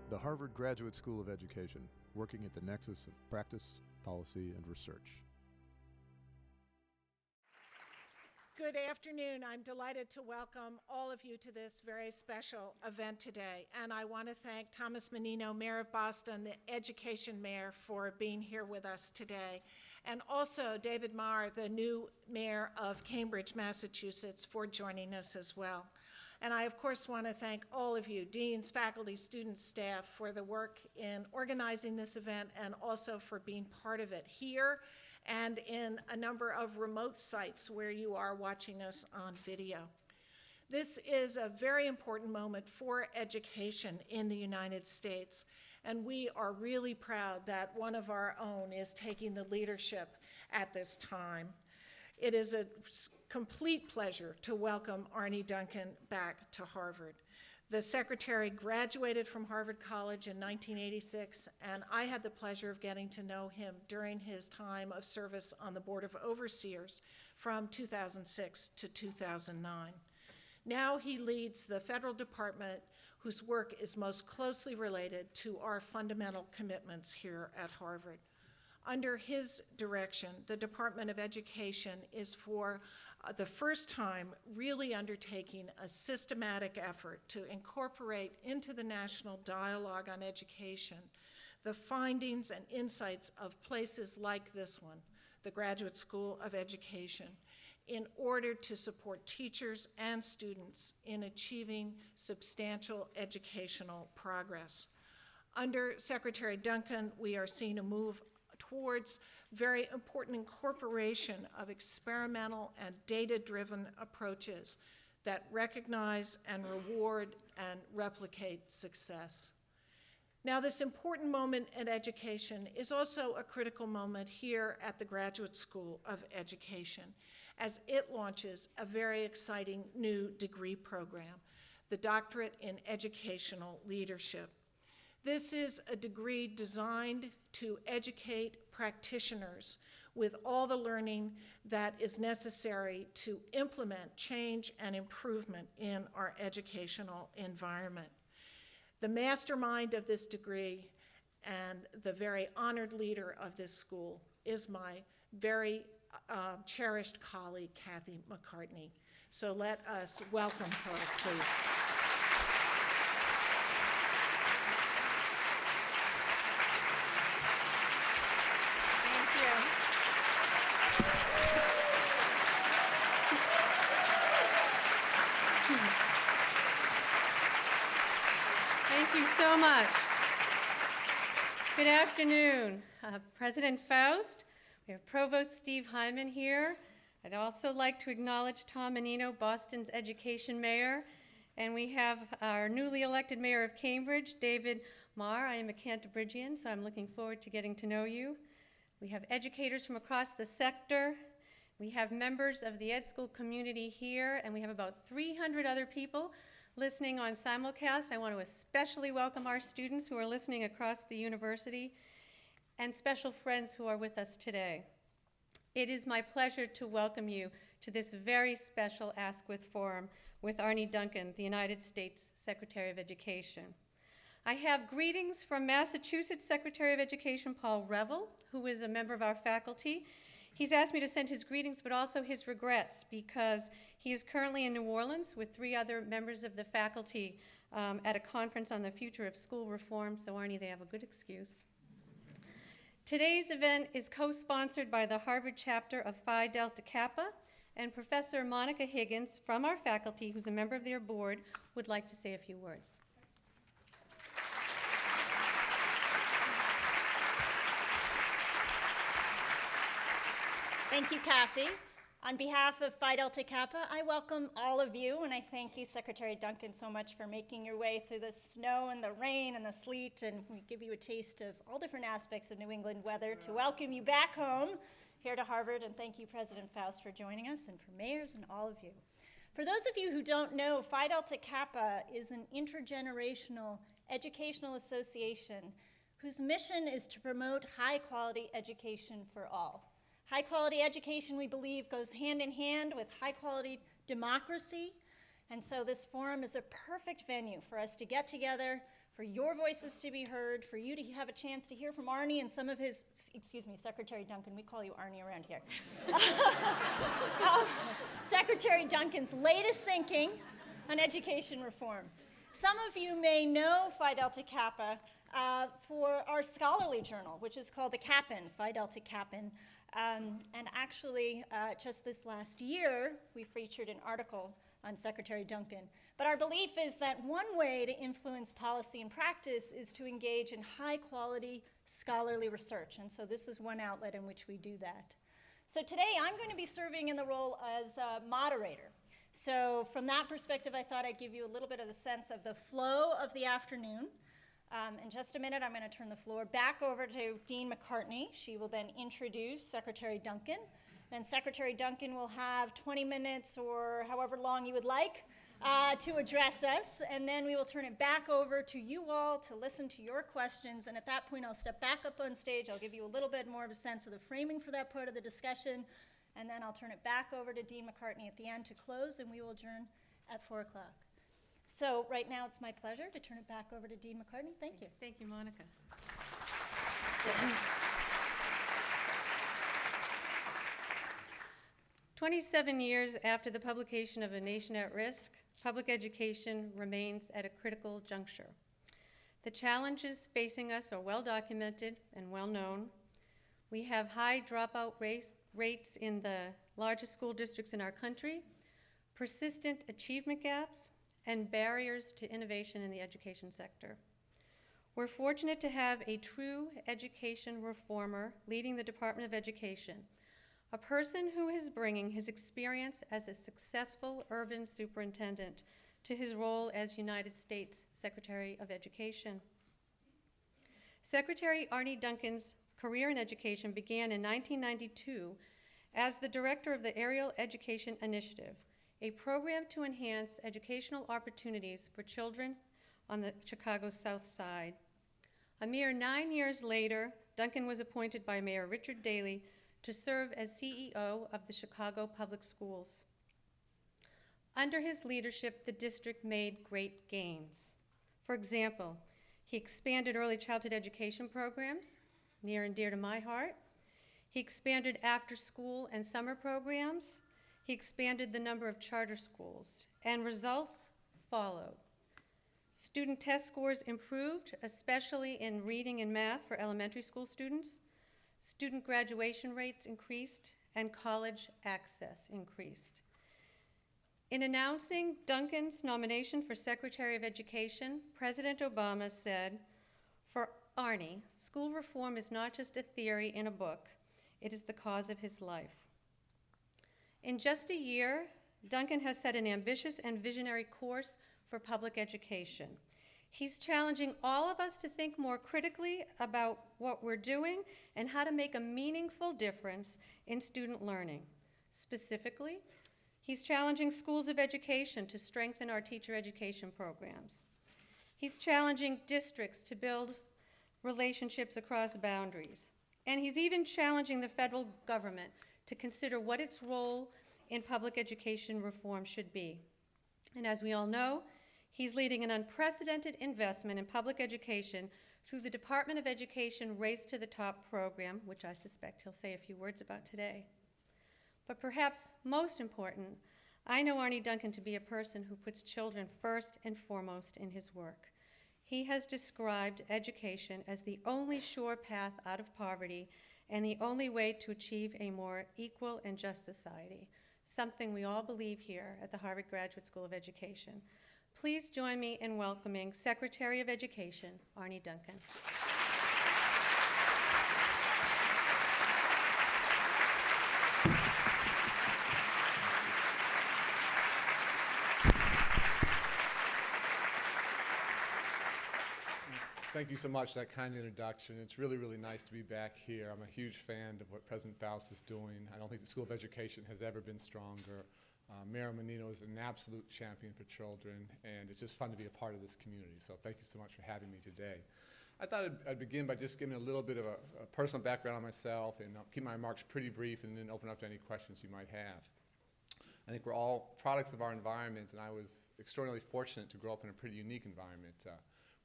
the Harvard Graduate School of Education, working at the nexus of practice, policy, and research. Good afternoon. I'm delighted to welcome all of you to this very special event today. And I want to thank Thomas Menino, Mayor of Boston, the Education Mayor, for being here with us today. And also David Marr, the new Mayor of Cambridge, Massachusetts, for joining us as well. And I, of course, want to thank all of you, deans, faculty, students, staff, for the work in organizing this event and also for being part of it here and in a number of remote sites where you are watching us on video. This is a very important moment for education in the United States, and we are really proud that one of our own is taking the leadership at this time. It is a complete pleasure to welcome Arne Duncan back to Harvard. The secretary graduated from Harvard College in 1986, and I had the pleasure of getting to know him during his time of service on the Board of Overseers from 2006 to 2009. Now he leads the federal department whose work is most closely related to our fundamental commitments here at Harvard. Under his direction, the Department of Education is for the first time really undertaking a systematic effort to incorporate into the national dialogue on education the findings and insights of places like this one, the Graduate School of Education, in order to support teachers and students in achieving substantial educational progress. Under Secretary Duncan, we are seeing a move towards very important incorporation of experimental and data-driven approaches that recognize and reward and replicate success. Now, this important moment in education is also a critical moment here at the Graduate School of Education, as it launches a very exciting new degree program, the Doctorate in Educational Leadership. This is a degree designed to educate practitioners with all the learning that is necessary to implement change and improvement in our educational environment. The mastermind of this degree and the very honored leader of this school is my very cherished colleague, Kathy Mccartney. So let us welcome her, please. Thank you so much. Good afternoon, President Faust. We have Provost Steve Hyman here. I'd also like to acknowledge Tom Menino, Boston's education mayor, and we have our newly elected mayor of Cambridge, David Marr. I am a Cantabrigian, so I'm looking forward to getting to know you. We have educators from across the sector. We have members of the ed school community here, and we have about 300 other people listening on Simulcast. I want to especially welcome our students who are listening across the university and special friends who are with us today. It is my pleasure to welcome you to this very special Askwith Forum with Arne Duncan, the United States Secretary of Education. I have greetings from Massachusetts Secretary of Education Paul Reville, who is a member of our faculty. He's asked me to send his greetings, but also his regrets, because he is currently in New Orleans with 3 other members of the faculty at a conference on the future of school reform. So, Arne, they have a good excuse. Today's event is co-sponsored by the Harvard chapter of Phi Delta Kappa, and Professor Monica Higgins from our faculty, who's a member of their board, would like to say a few words. Thank you, Kathy. On behalf of Phi Delta Kappa, I welcome all of you, and I thank you, Secretary Duncan, so much for making your way through the snow and the rain and the sleet, and we give you a taste of all different aspects of New England weather to welcome you back home here to Harvard, and thank you, President Faust, for joining us, and for mayors and all of you. For those of you who don't know, Phi Delta Kappa is an intergenerational educational association whose mission is to promote high-quality education for all. High-quality education, we believe, goes hand in hand with high-quality democracy, and so this forum is a perfect venue for us to get together, for your voices to be heard, for you to have a chance to hear from Arne and some of his, excuse me, Secretary Duncan, we call you Arne around here. Secretary Duncan's latest thinking on education reform. Some of you may know Phi Delta Kappa for our scholarly journal, which is called the Kappin, Phi Delta Kappin. And actually, just this last year, we featured an article on Secretary Duncan. But our belief is that one way to influence policy and practice is to engage in high-quality scholarly research. And so this is one outlet in which we do that. So today, I'm going to be serving in the role as a moderator. So from that perspective, I thought I'd give you a little bit of a sense of the flow of the afternoon. In just a minute, I'm going to turn the floor back over to Dean Mccartney. She will then introduce Secretary Duncan. Then Secretary Duncan will have 20 minutes or however long you would like to address us. And then we will turn it back over to you all to listen to your questions. And at that point, I'll step back up on stage. I'll give you a little bit more of a sense of the framing for that part of the discussion. And then I'll turn it back over to Dean Mccartney at the end to close, and we will adjourn at 4 o'clock. So right now, it's my pleasure to turn it back over to Dean Mccartney. Thank you. Thank you, Monica. 27 years after the publication of A Nation at Risk, public education remains at a critical juncture. The challenges facing us are well documented and well known. We have high dropout rates in the largest school districts in our country, persistent achievement gaps, and barriers to innovation in the education sector. We're fortunate to have a true education reformer leading the Department of Education, a person who is bringing his experience as a successful urban superintendent to his role as United States Secretary of Education. Secretary Arne Duncan's career in education began in 1992 as the director of the Ariel Education Initiative, a program to enhance educational opportunities for children on the Chicago South Side. A mere 9 years later, Duncan was appointed by Mayor Richard Daley to serve as CEO of the Chicago Public Schools. Under his leadership, the district made great gains. For example, he expanded early childhood education programs, near and dear to my heart. He expanded after-school and summer programs. He expanded the number of charter schools, and results followed. Student test scores improved, especially in reading and math for elementary school students. Student graduation rates increased, and college access increased. In announcing Duncan's nomination for Secretary of Education, President Obama said, "For Arne, school reform is not just a theory in a book, it is the cause of his life." In just a year, Duncan has set an ambitious and visionary course for public education. He's challenging all of us to think more critically about what we're doing and how to make a meaningful difference in student learning. Specifically, he's challenging schools of education to strengthen our teacher education programs. He's challenging districts to build relationships across boundaries. And he's even challenging the federal government to consider what its role in public education reform should be. And as we all know, he's leading an unprecedented investment in public education through the Department of Education Race to the Top program, which I suspect he'll say a few words about today. But perhaps most important, I know Arne Duncan to be a person who puts children first and foremost in his work. He has described education as the only sure path out of poverty and the only way to achieve a more equal and just society, something we all believe here at the Harvard Graduate School of Education. Please join me in welcoming Secretary of Education, Arne Duncan. Thank you so much for that kind introduction. It's really, really nice to be back here. I'm a huge fan of what President Faust is doing. I don't think the School of Education has ever been stronger. Mayor Menino is an absolute champion for children, and it's just fun to be a part of this community. So thank you so much for having me today. I thought I'd begin by just giving a little bit of a personal background on myself, and I'll keep my remarks pretty brief and then open up to any questions you might have. I think we're all products of our environment, and I was extraordinarily fortunate to grow up in a pretty unique environment.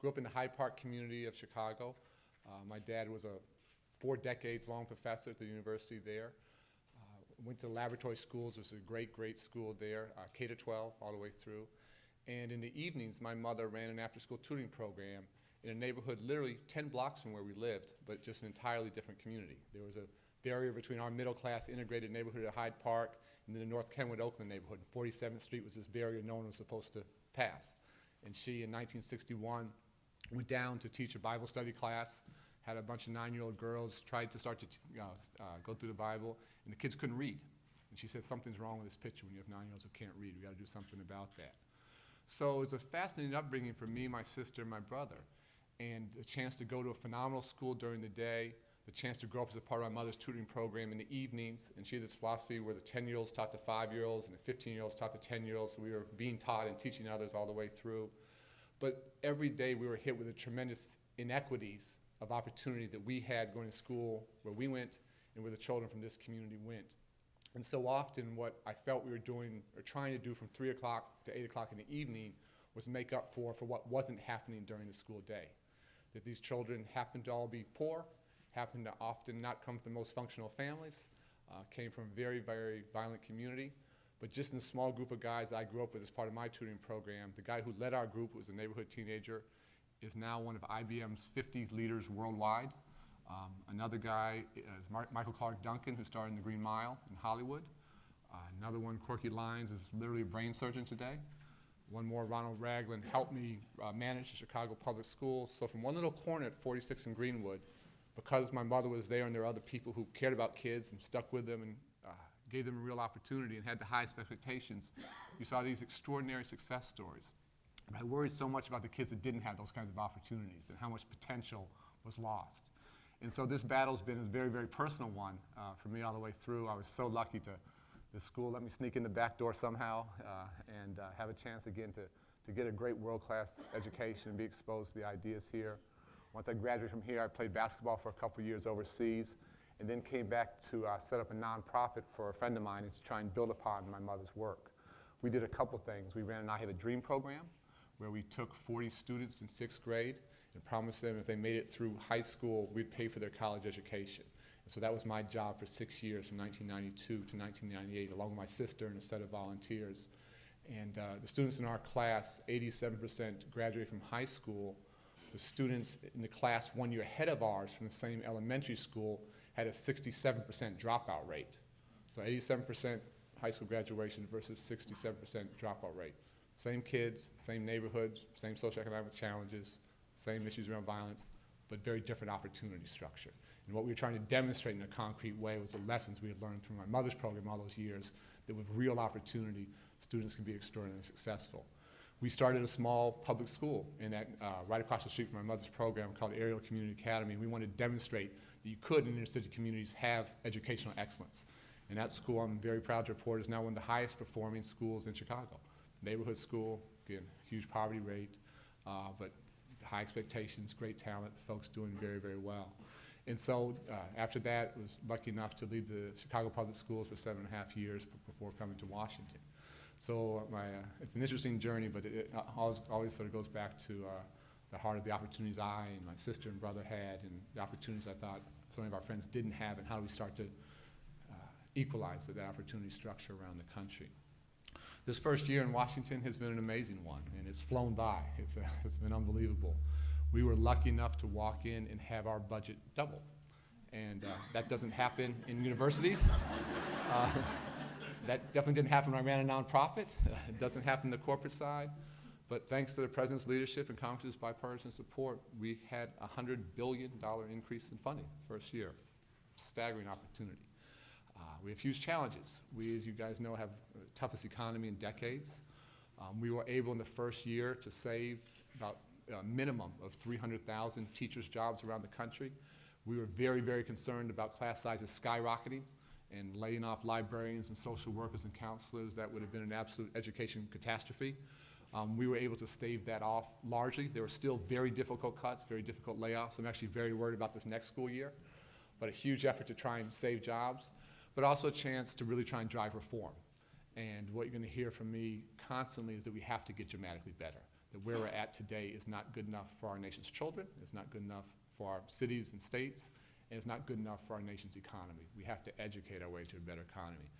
Grew up in the Hyde Park community of Chicago. My dad was a 4 decades long professor at the university there. Went to laboratory schools, which was a great, great school there, K to 12 all the way through. And in the evenings, my mother ran an after-school tutoring program in a neighborhood literally 10 blocks from where we lived, but just an entirely different community. There was a barrier between our middle-class integrated neighborhood at Hyde Park and then the North Kenwood, Oakland neighborhood. And 47th Street was this barrier no one was supposed to pass. And she, in 1961, went down to teach a Bible study class, had a bunch of 9-year-old girls, tried to start to go through the Bible, and the kids couldn't read. And she said, something's wrong with this picture when you have 9-year-olds who can't read. We got to do something about that. So it was a fascinating upbringing for me, my sister, and my brother. And the chance to go to a phenomenal school during the day, the chance to grow up as a part of my mother's tutoring program in the evenings. And she had this philosophy where the 10-year-olds taught the 5-year-olds and the 15-year-olds taught the 10-year-olds. So we were being taught and teaching others all the way through. But every day we were hit with the tremendous inequities of opportunity that we had going to school where we went and where the children from this community went. And so often what I felt we were doing or trying to do from 3 o'clock to 8 o'clock in the evening was make up for what wasn't happening during the school day. That these children happened to all be poor, happened to often not come from the most functional families, came from a very, very violent community. But just in the small group of guys I grew up with as part of my tutoring program, the guy who led our group, who was a neighborhood teenager, is now one of IBM's 50 leaders worldwide. Another guy is Michael Clark Duncan, who starred in The Green Mile in Hollywood. Another one, Corky Lyons, is literally a brain surgeon today. One more, Ronald Ragland, helped me manage the Chicago Public Schools. So from one little corner at 46 in Greenwood, because my mother was there and there were other people who cared about kids and stuck with them and gave them a real opportunity and had the highest expectations, you saw these extraordinary success stories. And I worried so much about the kids that didn't have those kinds of opportunities and how much potential was lost. And so this battle's been a very, very personal one for me all the way through. I was so lucky to the school let me sneak in the back door somehow and have a chance again to get a great world-class education and be exposed to the ideas here. Once I graduated from here, I played basketball for a couple years overseas and then came back to set up a nonprofit for a friend of mine to try and build upon my mother's work. We did a couple things. We ran an I Have a Dream program where we took 40 students in 6th grade and promised them if they made it through high school, we'd pay for their college education. And so that was my job for 6 years, from 1992 to 1998, along with my sister and a set of volunteers. And the students in our class, 87% graduated from high school. The students in the class 1 year ahead of ours from the same elementary school had a 67% dropout rate. So 87% high school graduation versus 67% dropout rate. Same kids, same neighborhoods, same socioeconomic challenges, same issues around violence, but very different opportunity structure. And what we were trying to demonstrate in a concrete way was the lessons we had learned from my mother's program all those years, that with real opportunity, students can be extraordinarily successful. We started a small public school in that, right across the street from my mother's program called Ariel Community Academy. We wanted to demonstrate that you could in inner city communities have educational excellence. And that school, I'm very proud to report, is now one of the highest performing schools in Chicago. Neighborhood school, again, huge poverty rate, but high expectations, great talent, folks doing very, very well. And so after that, I was lucky enough to lead the Chicago Public Schools for 7.5 years before coming to Washington. So it's an interesting journey, but it always sort of goes back to the heart of the opportunities I and my sister and brother had, and the opportunities I thought some of our friends didn't have, and how do we start to equalize that opportunity structure around the country. This first year in Washington has been an amazing one, and it's flown by. It's been unbelievable. We were lucky enough to walk in and have our budget double, and that doesn't happen in universities. That definitely didn't happen when I ran a nonprofit. It doesn't happen on the corporate side, but thanks to the President's leadership and Congress's bipartisan support, we had a $100 billion increase in funding first year. Staggering opportunity. We have huge challenges. We, as you guys know, have the toughest economy in decades. We were able in the first year to save about a minimum of 300,000 teachers' jobs around the country. We were very, very concerned about class sizes skyrocketing and laying off librarians and social workers and counselors. That would have been an absolute education catastrophe. We were able to stave that off largely. There were still very difficult cuts, very difficult layoffs. I'm actually very worried about this next school year, but a huge effort to try and save jobs, but also a chance to really try and drive reform. And what you're going to hear from me constantly is that we have to get dramatically better. that where we're at today is not good enough for our nation's children, it's not good enough for our cities and states, and it's not good enough for our nation's economy. We have to educate our way to a better economy.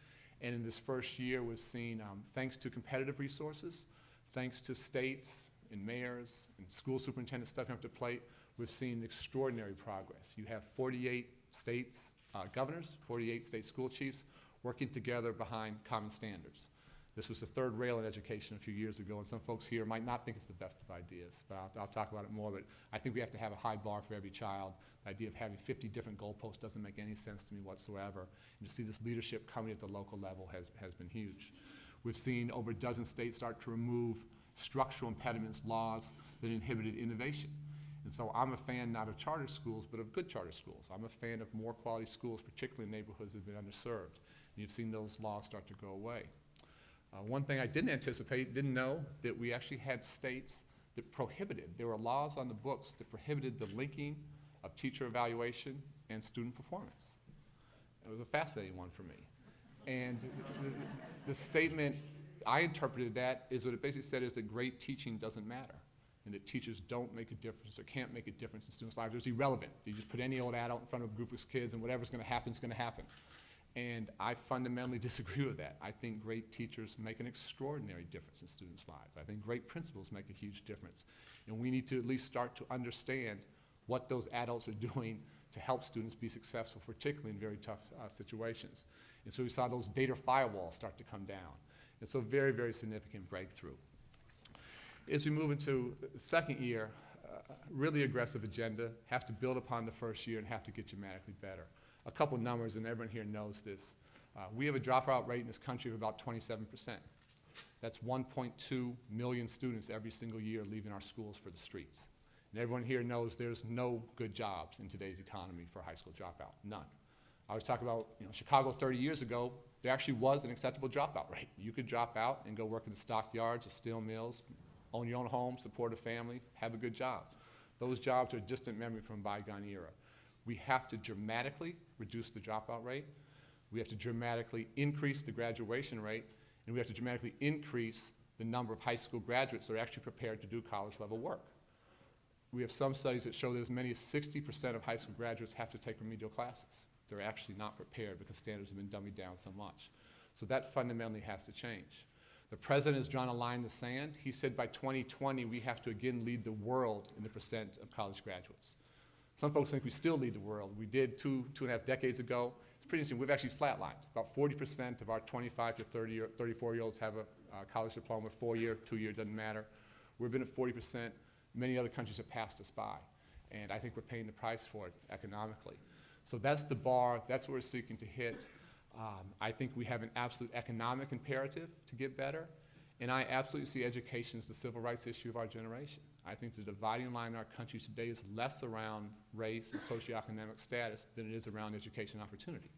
And in this first year, we've seen, thanks to competitive resources, thanks to states and mayors and school superintendents stepping up to the plate, we've seen extraordinary progress. You have 48 states, governors, 48 state school chiefs working together behind common standards. This was the third rail in education a few years ago, and some folks here might not think it's the best of ideas, but I'll talk about it more. But I think we have to have a high bar for every child. The idea of having 50 different goalposts doesn't make any sense to me whatsoever. And to see this leadership coming at the local level has been huge. We've seen over a dozen states start to remove structural impediments, laws that inhibited innovation. And so I'm a fan not of charter schools, but of good charter schools. I'm a fan of more quality schools, particularly in neighborhoods that have been underserved. And you've seen those laws start to go away. One thing I didn't anticipate, didn't know, that we actually had states that prohibited, there were laws on the books that prohibited the linking of teacher evaluation and student performance. It was a fascinating one for me. And the statement, I interpreted that is what it basically said is that great teaching doesn't matter, and that teachers don't make a difference or can't make a difference in students' lives. It's irrelevant. You just put any old adult in front of a group of kids and whatever's gonna happen is gonna happen. And I fundamentally disagree with that. I think great teachers make an extraordinary difference in students' lives. I think great principals make a huge difference. And we need to at least start to understand what those adults are doing to help students be successful, particularly in very tough situations. And so we saw those data firewalls start to come down. It's a very, very significant breakthrough. As we move into the second year, really aggressive agenda, have to build upon the first year and have to get dramatically better. A couple numbers, and everyone here knows this. We have a dropout rate in this country of about 27%. That's 1.2 million students every single year leaving our schools for the streets. And everyone here knows there's no good jobs in today's economy for a high school dropout, none. I was talking about, Chicago 30 years ago, there actually was an acceptable dropout rate. You could drop out and go work in the stockyards or steel mills, own your own home, support a family, have a good job. Those jobs are a distant memory from a bygone era. We have to dramatically reduce the dropout rate. We have to dramatically increase the graduation rate, and we have to dramatically increase the number of high school graduates that are actually prepared to do college-level work. We have some studies that show that as many as 60% of high school graduates have to take remedial classes. They're actually not prepared because standards have been dummied down so much. So that fundamentally has to change. The president has drawn a line in the sand. He said by 2020, we have to again lead the world in the percent of college graduates. Some folks think we still lead the world. We did two and a half decades ago. It's pretty interesting. We've actually flatlined. About 40% of our 25 to 30 or 34-year-olds have a college diploma, 4-year, 2-year, doesn't matter. We've been at 40%. Many other countries have passed us by. And I think we're paying the price for it economically. So that's the bar. That's what we're seeking to hit. I think we have an absolute economic imperative to get better. And I absolutely see education as the civil rights issue of our generation. I think the dividing line in our country today is less around race and socioeconomic status than it is around education opportunity.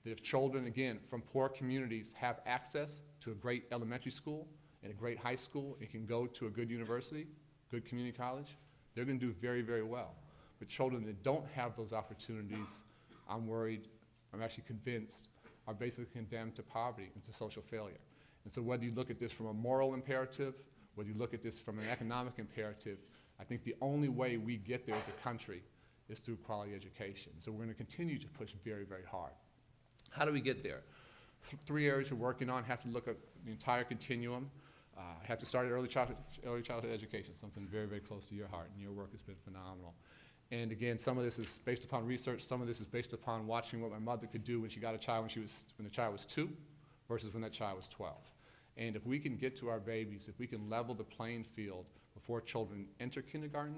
That if children, again, from poor communities have access to a great elementary school and a great high school and can go to a good university, good community college, they're going to do very, very well. But children that don't have those opportunities, I'm worried, I'm actually convinced, are basically condemned to poverty and to social failure. And so whether you look at this from a moral imperative, whether you look at this from an economic imperative, I think the only way we get there as a country is through quality education. So we're going to continue to push very, very hard. How do we get there? 3 areas we're working on. Have to look at the entire continuum. Have to start at early childhood education, something very, very close to your heart, and your work has been phenomenal. And again, some of this is based upon research. Some of this is based upon watching what my mother could do when she got a child when the child was 2 versus when that child was 12. And if we can get to our babies, if we can level the playing field before children enter kindergarten,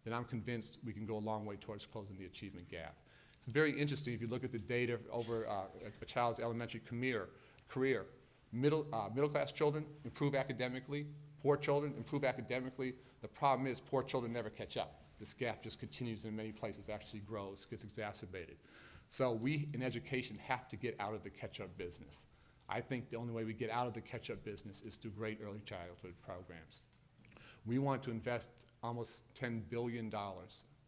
then I'm convinced we can go a long way towards closing the achievement gap. It's very interesting if you look at the data over a child's elementary career. Middle-class children improve academically, poor children improve academically. The problem is poor children never catch up. This gap just continues in many places, actually grows, gets exacerbated. So we in education have to get out of the catch-up business. I think the only way we get out of the catch-up business is through great early childhood programs. We want to invest almost $10 billion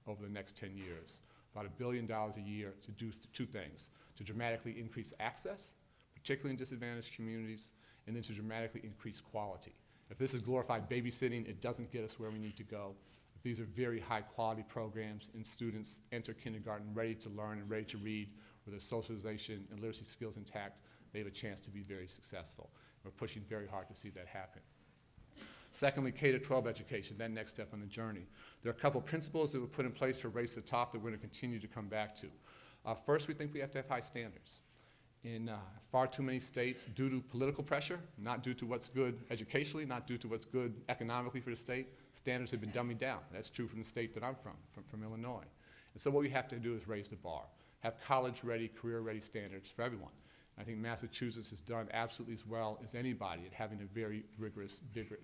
over the next 10 years, about $1 billion a year to do 2 things, to dramatically increase access, particularly in disadvantaged communities, and then to dramatically increase quality. If this is glorified babysitting, it doesn't get us where we need to go. If these are very high-quality programs and students enter kindergarten ready to learn and ready to read with their socialization and literacy skills intact, they have a chance to be very successful. We're pushing very hard to see that happen. Secondly, K-12 education, that next step on the journey. There are a couple principles that were put in place for Race to the Top that we're going to continue to come back to. First, we think we have to have high standards. In far too many states, due to political pressure, not due to what's good educationally, not due to what's good economically for the state, standards have been dummied down. That's true from the state that I'm from Illinois. And so what we have to do is raise the bar, have college-ready, career-ready standards for everyone. I think Massachusetts has done absolutely as well as anybody at having a very rigorous,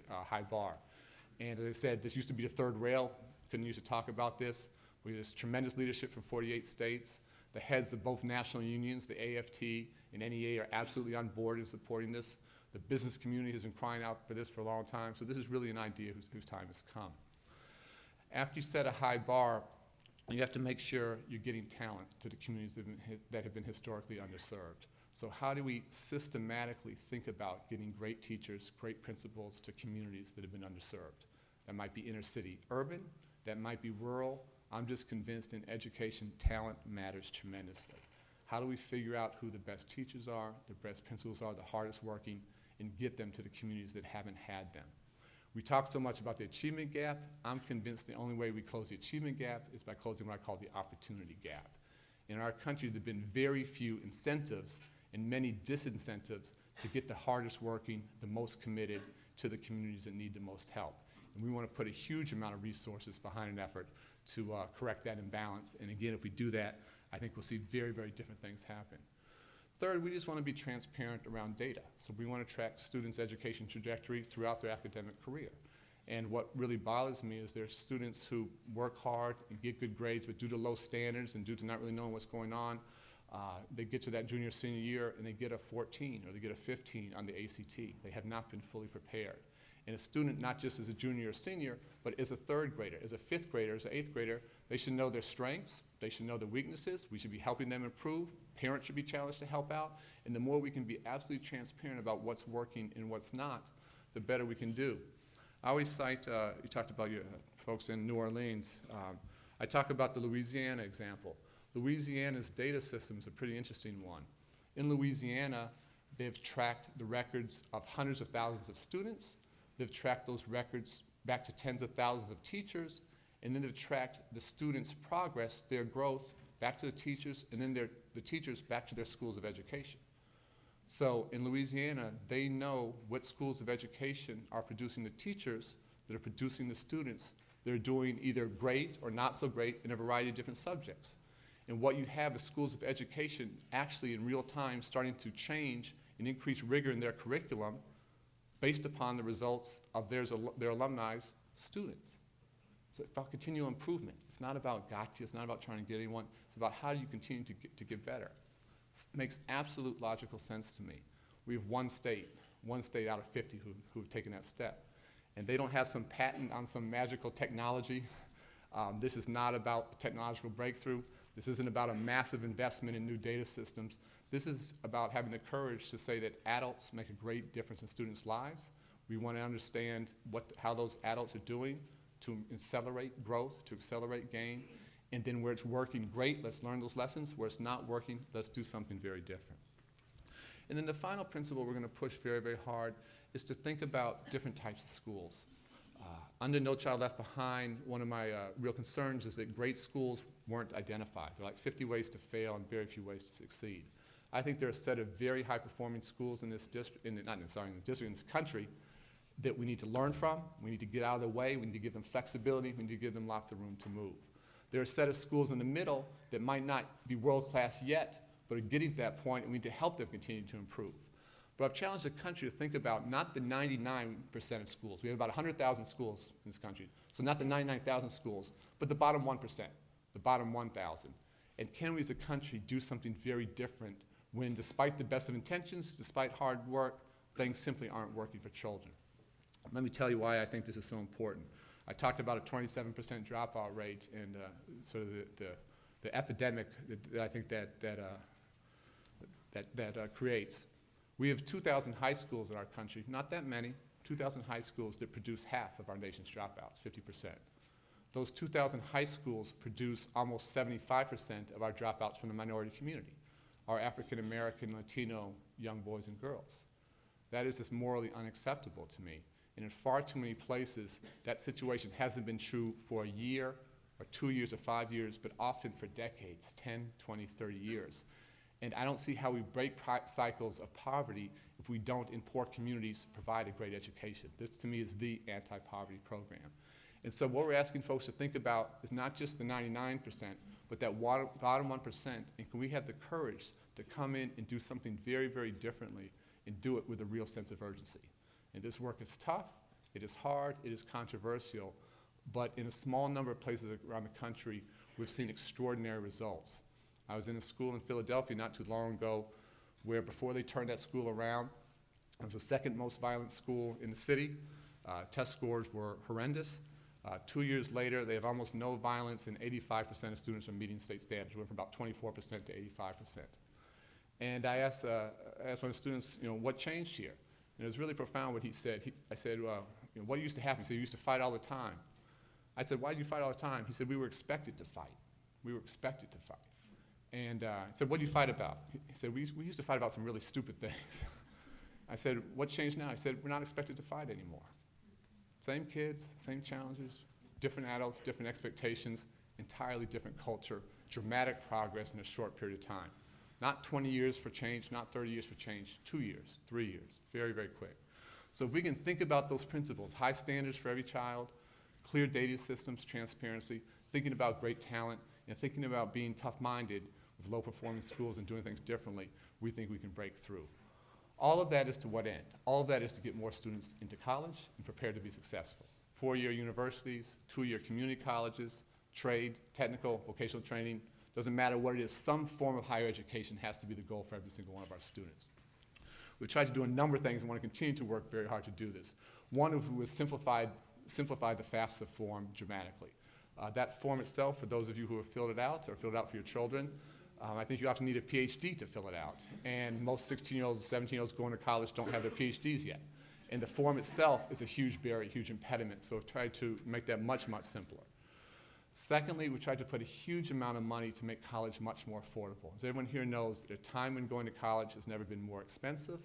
high bar. And as I said, this used to be the third rail. Couldn't use to talk about this. We have this tremendous leadership from 48 states. The heads of both national unions, the AFT and NEA, are absolutely on board in supporting this. The business community has been crying out for this for a long time, so this is really an idea whose time has come. After you set a high bar, you have to make sure you're getting talent to the communities that have been historically underserved. So how do we systematically think about getting great teachers, great principals to communities that have been underserved? That might be inner city urban, that might be rural. I'm just convinced in education, talent matters tremendously. How do we figure out who the best teachers are, the best principals are, the hardest working, and get them to the communities that haven't had them? We talk so much about the achievement gap. I'm convinced the only way we close the achievement gap is by closing what I call the opportunity gap. In our country, there have been very few incentives and many disincentives to get the hardest working, the most committed to the communities that need the most help. And we want to put a huge amount of resources behind an effort to correct that imbalance. And again, if we do that, I think we'll see very, very different things happen. Third, we just want to be transparent around data. So we want to track students' education trajectory throughout their academic career. And what really bothers me is there's students who work hard and get good grades, but due to low standards and due to not really knowing what's going on, they get to that junior, senior year and they get a 14 or they get a 15 on the ACT. They have not been fully prepared. And a student, not just as a junior or senior, but as a third grader, as a fifth grader, as an eighth grader, they should know their strengths, they should know their weaknesses, we should be helping them improve, parents should be challenged to help out, and the more we can be absolutely transparent about what's working and what's not, the better we can do. I always cite, you talked about your folks in New Orleans, I talk about the Louisiana example. Louisiana's data system is a pretty interesting one. In Louisiana, they've tracked the records of hundreds of thousands of students. They've tracked those records back to tens of thousands of teachers, and then they've tracked the students' progress, their growth, back to the teachers, and then the teachers back to their schools of education. So in Louisiana, they know what schools of education are producing the teachers that are producing the students that are doing either great or not so great in a variety of different subjects. And what you have is schools of education actually in real time starting to change and increase rigor in their curriculum based upon the results of their alumni's students. It's about continual improvement. It's not about gotcha, it's not about trying to get anyone, it's about how do you continue to get better. It makes absolute logical sense to me. We have one state out of 50 who have taken that step. And they don't have some patent on some magical technology. This is not about a technological breakthrough. This isn't about a massive investment in new data systems. This is about having the courage to say that adults make a great difference in students' lives. We want to understand how those adults are doing to accelerate growth, to accelerate gain. And then where it's working great, let's learn those lessons. Where it's not working, let's do something very different. And then the final principle we're going to push very, very hard is to think about different types of schools. Under No Child Left Behind, one of my real concerns is that great schools weren't identified. There are like 50 ways to fail and very few ways to succeed. I think there are a set of very high-performing schools in this district, in this country, that we need to learn from. We need to get out of their way. We need to give them flexibility. We need to give them lots of room to move. There are a set of schools in the middle that might not be world-class yet, but are getting to that point, and we need to help them continue to improve. But I've challenged the country to think about not the 99% of schools. We have about 100,000 schools in this country. So not the 99,000 schools, but the bottom 1%, the bottom 1,000. And can we as a country do something very different when, despite the best of intentions, despite hard work, things simply aren't working for children? Let me tell you why I think this is so important. I talked about a 27% dropout rate and sort of the epidemic that I think that creates. We have 2,000 high schools in our country, not that many, 2,000 high schools that produce half of our nation's dropouts, 50%. Those 2,000 high schools produce almost 75% of our dropouts from the minority community, our African American, Latino young boys and girls. That is just morally unacceptable to me. And in far too many places, that situation hasn't been true for a year or 2 years or 5 years, but often for decades, 10, 20, 30 years. And I don't see how we break cycles of poverty if we don't, in poor communities, provide a great education. This, to me, is the anti-poverty program. And so what we're asking folks to think about is not just the 99%, but that bottom 1%, and can we have the courage to come in and do something very, very differently and do it with a real sense of urgency. And this work is tough, it is hard, it is controversial, but in a small number of places around the country, we've seen extraordinary results. I was in a school in Philadelphia not too long ago where before they turned that school around, it was the second most violent school in the city. Test scores were horrendous. 2 years later, they have almost no violence, and 85% of students are meeting state standards. We went from about 24% to 85%. And I asked one of the students, what changed here? And it was really profound what he said. I said, what used to happen? He said, you used to fight all the time. I said, why do you fight all the time? He said, we were expected to fight. We were expected to fight. And I said, what do you fight about? He said, we used to fight about some really stupid things. I said, what changed now? He said, we're not expected to fight anymore. Same kids, same challenges, different adults, different expectations, entirely different culture, dramatic progress in a short period of time. Not 20 years for change, not 30 years for change, 2 years, 3 years, very, very quick. So if we can think about those principles, high standards for every child, clear data systems, transparency, thinking about great talent, and thinking about being tough-minded with low-performing schools and doing things differently, we think we can break through. All of that is to what end? All of that is to get more students into college and prepared to be successful. 4-year universities, 2-year community colleges, trade, technical, vocational training, doesn't matter what it is, some form of higher education has to be the goal for every single one of our students. We've tried to do a number of things and want to continue to work very hard to do this. One of them was simplify the FAFSA form dramatically. That form itself, for those of you who have filled it out or filled it out for your children, I think you often need a PhD to fill it out. And most 16-year-olds, 17-year-olds going to college don't have their PhDs yet. And the form itself is a huge barrier, huge impediment. So we've tried to make that much, much simpler. Secondly, we tried to put a huge amount of money to make college much more affordable. As everyone here knows, at a time when going to college has never been more expensive,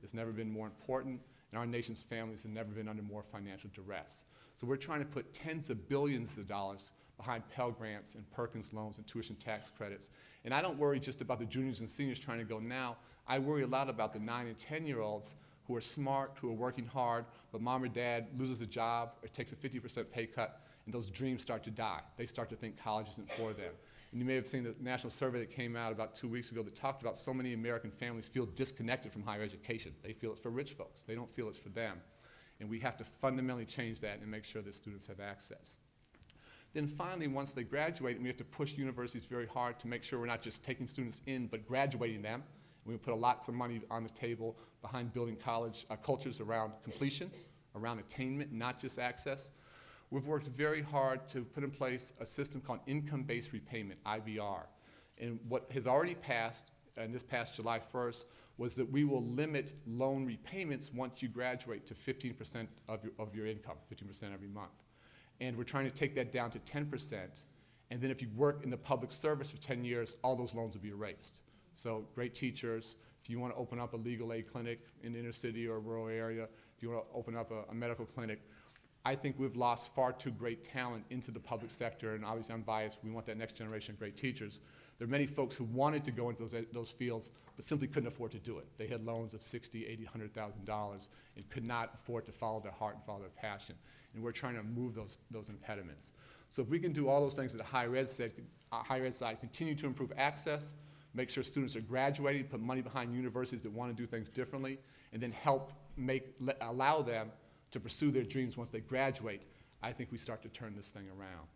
it's never been more important, and our nation's families have never been under more financial duress. So we're trying to put tens of billions of dollars behind Pell Grants and Perkins loans and tuition tax credits. And I don't worry just about the juniors and seniors trying to go now. I worry a lot about the 9 and 10-year-olds who are smart, who are working hard, but mom or dad loses a job or takes a 50% pay cut, and those dreams start to die. They start to think college isn't for them. And you may have seen the national survey that came out about 2 weeks ago that talked about so many American families feel disconnected from higher education. They feel it's for rich folks. They don't feel it's for them. And we have to fundamentally change that and make sure that students have access. Then finally, once they graduate, we have to push universities very hard to make sure we're not just taking students in, but graduating them. We put lots of money on the table behind building college cultures around completion, around attainment, not just access. We've worked very hard to put in place a system called income-based repayment, IBR. And what has already passed, and this past July 1st, was that we will limit loan repayments once you graduate to 15% of your income, 15% every month. And we're trying to take that down to 10%. And then if you work in the public service for 10 years, all those loans will be erased. So great teachers, if you want to open up a legal aid clinic in the inner city or a rural area, if you want to open up a medical clinic, I think we've lost far too great talent into the public sector, and obviously I'm biased, we want that next generation of great teachers. There are many folks who wanted to go into those fields, but simply couldn't afford to do it. They had loans of $60,000, $80,000, $100,000 and could not afford to follow their heart and follow their passion. And we're trying to move those impediments. So if we can do all those things that the higher ed side, continue to improve access, make sure students are graduating, put money behind universities that want to do things differently, and then help allow them to pursue their dreams once they graduate, I think we start to turn this thing around.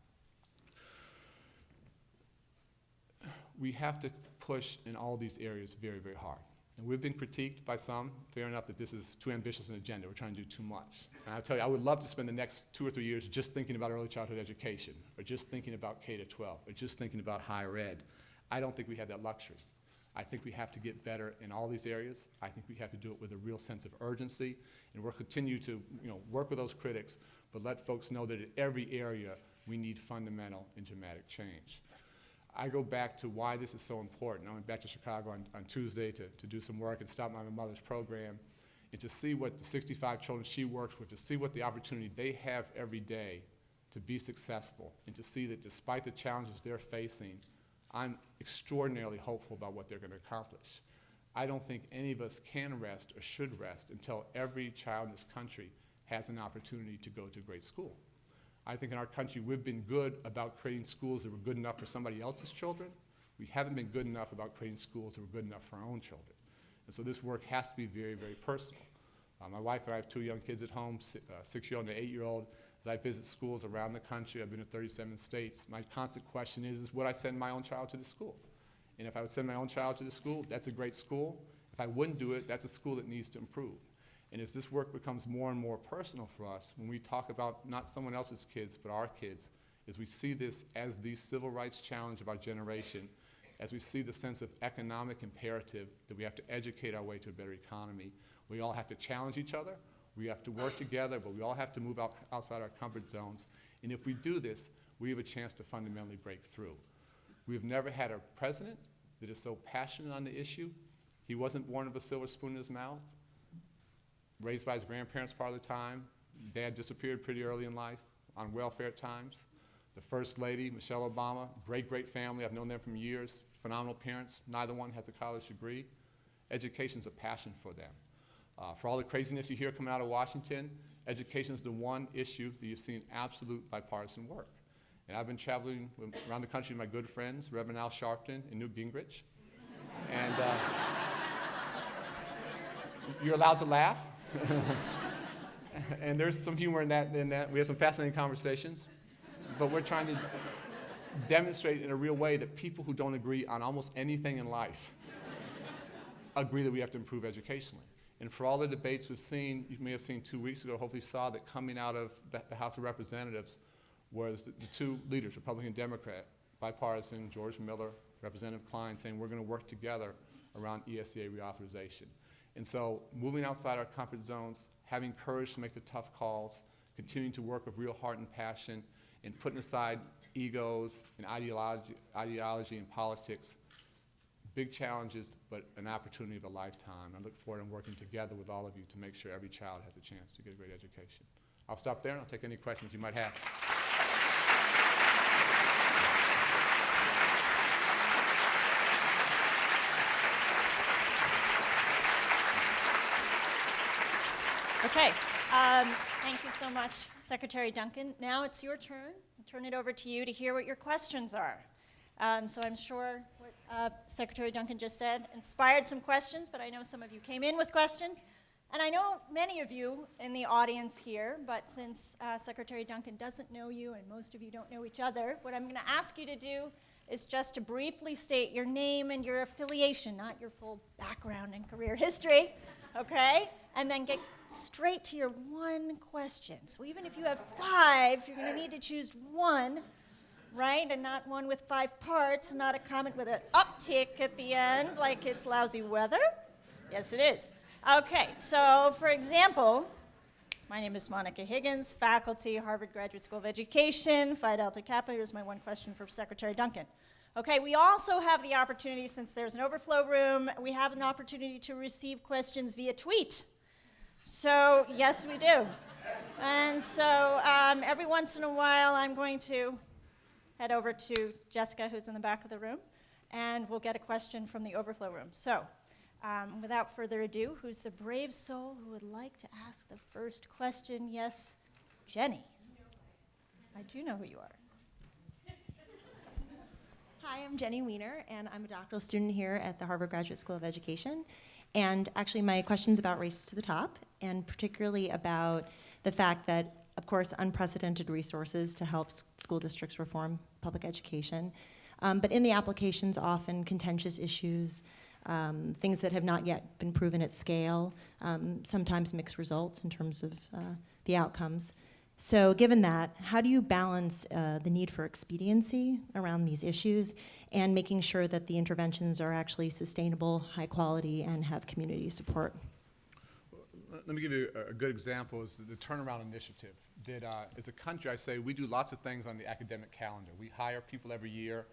We have to push in all these areas very, very hard. And we've been critiqued by some, fair enough, that this is too ambitious an agenda. We're trying to do too much. And I'll tell you, I would love to spend the next 2 or 3 years just thinking about early childhood education, or just thinking about K-12, or just thinking about higher ed. I don't think we have that luxury. I think we have to get better in all these areas. I think we have to do it with a real sense of urgency, and we'll continue to work with those critics, but let folks know that in every area we need fundamental and dramatic change. I go back to why this is so important. I went back to Chicago on Tuesday to do some work and stop my mother's program, and to see what the 65 children she works with, to see what the opportunity they have every day to be successful, and to see that despite the challenges they're facing, I'm extraordinarily hopeful about what they're going to accomplish. I don't think any of us can rest or should rest until every child in this country has an opportunity to go to a great school. I think in our country we've been good about creating schools that were good enough for somebody else's children. We haven't been good enough about creating schools that were good enough for our own children. And so this work has to be very, very personal. My wife and I have 2 young kids at home, 6-year-old and an 8-year-old. As I visit schools around the country, I've been to 37 states, my constant question is would I send my own child to the school? And if I would send my own child to the school, that's a great school. If I wouldn't do it, that's a school that needs to improve. And as this work becomes more and more personal for us, when we talk about not someone else's kids, but our kids, as we see this as the civil rights challenge of our generation, as we see the sense of economic imperative that we have to educate our way to a better economy, we all have to challenge each other. We have to work together, but we all have to move outside our comfort zones. And if we do this, we have a chance to fundamentally break through. We've never had a president that is so passionate on the issue. He wasn't born with a silver spoon in his mouth, raised by his grandparents part of the time. Dad disappeared pretty early in life on welfare at times. The First Lady, Michelle Obama, great family. I've known them from years, phenomenal parents. Neither one has a college degree. Education's a passion for them. For all the craziness you hear coming out of Washington, education is the one issue that you've seen absolute bipartisan work. And I've been traveling around the country with my good friends, Reverend Al Sharpton and Newt Gingrich. And you're allowed to laugh. And there's some humor in that. We have some fascinating conversations. But we're trying to demonstrate in a real way that people who don't agree on almost anything in life agree that we have to improve educationally. And for all the debates we've seen, you may have seen 2 weeks ago, hopefully saw that coming out of the House of Representatives was the 2 leaders, Republican and Democrat, bipartisan, George Miller, Representative Klein, saying we're going to work together around ESEA reauthorization. And so moving outside our comfort zones, having courage to make the tough calls, continuing to work with real heart and passion, and putting aside egos and ideology and politics, big challenges, but an opportunity of a lifetime. I look forward to working together with all of you to make sure every child has a chance to get a great education. I'll stop there and I'll take any questions you might have. Okay, thank you so much, Secretary Duncan. Now it's your turn. I'll turn it over to you to hear what your questions are. So I'm sure what Secretary Duncan just said inspired some questions, but I know some of you came in with questions. And I know many of you in the audience here, but since Secretary Duncan doesn't know you and most of you don't know each other, what I'm going to ask you to do is just to briefly state your name and your affiliation, not your full background and career history, okay? And then get straight to your one question. So even if you have 5, you're going to need to choose one, right? And not one with 5 parts, not a comment with an uptick at the end like it's lousy weather. Yes, it is. Okay, so for example, my name is Monica Higgins, faculty, Harvard Graduate School of Education, Phi Delta Kappa. Here's my one question for Secretary Duncan. Okay, we also have the opportunity, since there's an overflow room, we have an opportunity to receive questions via tweet. So, yes, we do. And so every once in a while, I'm going to head over to Jessica, who's in the back of the room, and we'll get a question from the overflow room. So, without further ado, who's the brave soul who would like to ask the first question? Yes, Jenny. I do know who you are. Hi, I'm Jenny Weiner, and I'm a doctoral student here at the Harvard Graduate School of Education. And actually, my question's about Race to the Top, and particularly about the fact that, of course, unprecedented resources to help school districts reform public education. But in the applications, often contentious issues, things that have not yet been proven at scale, sometimes mixed results in terms of the outcomes. So given that, how do you balance the need for expediency around these issues and making sure that the interventions are actually sustainable, high quality, and have community support? Let me give you a good example is the Turnaround Initiative. That as a country, I say we do lots of things on the academic calendar. We hire people every year,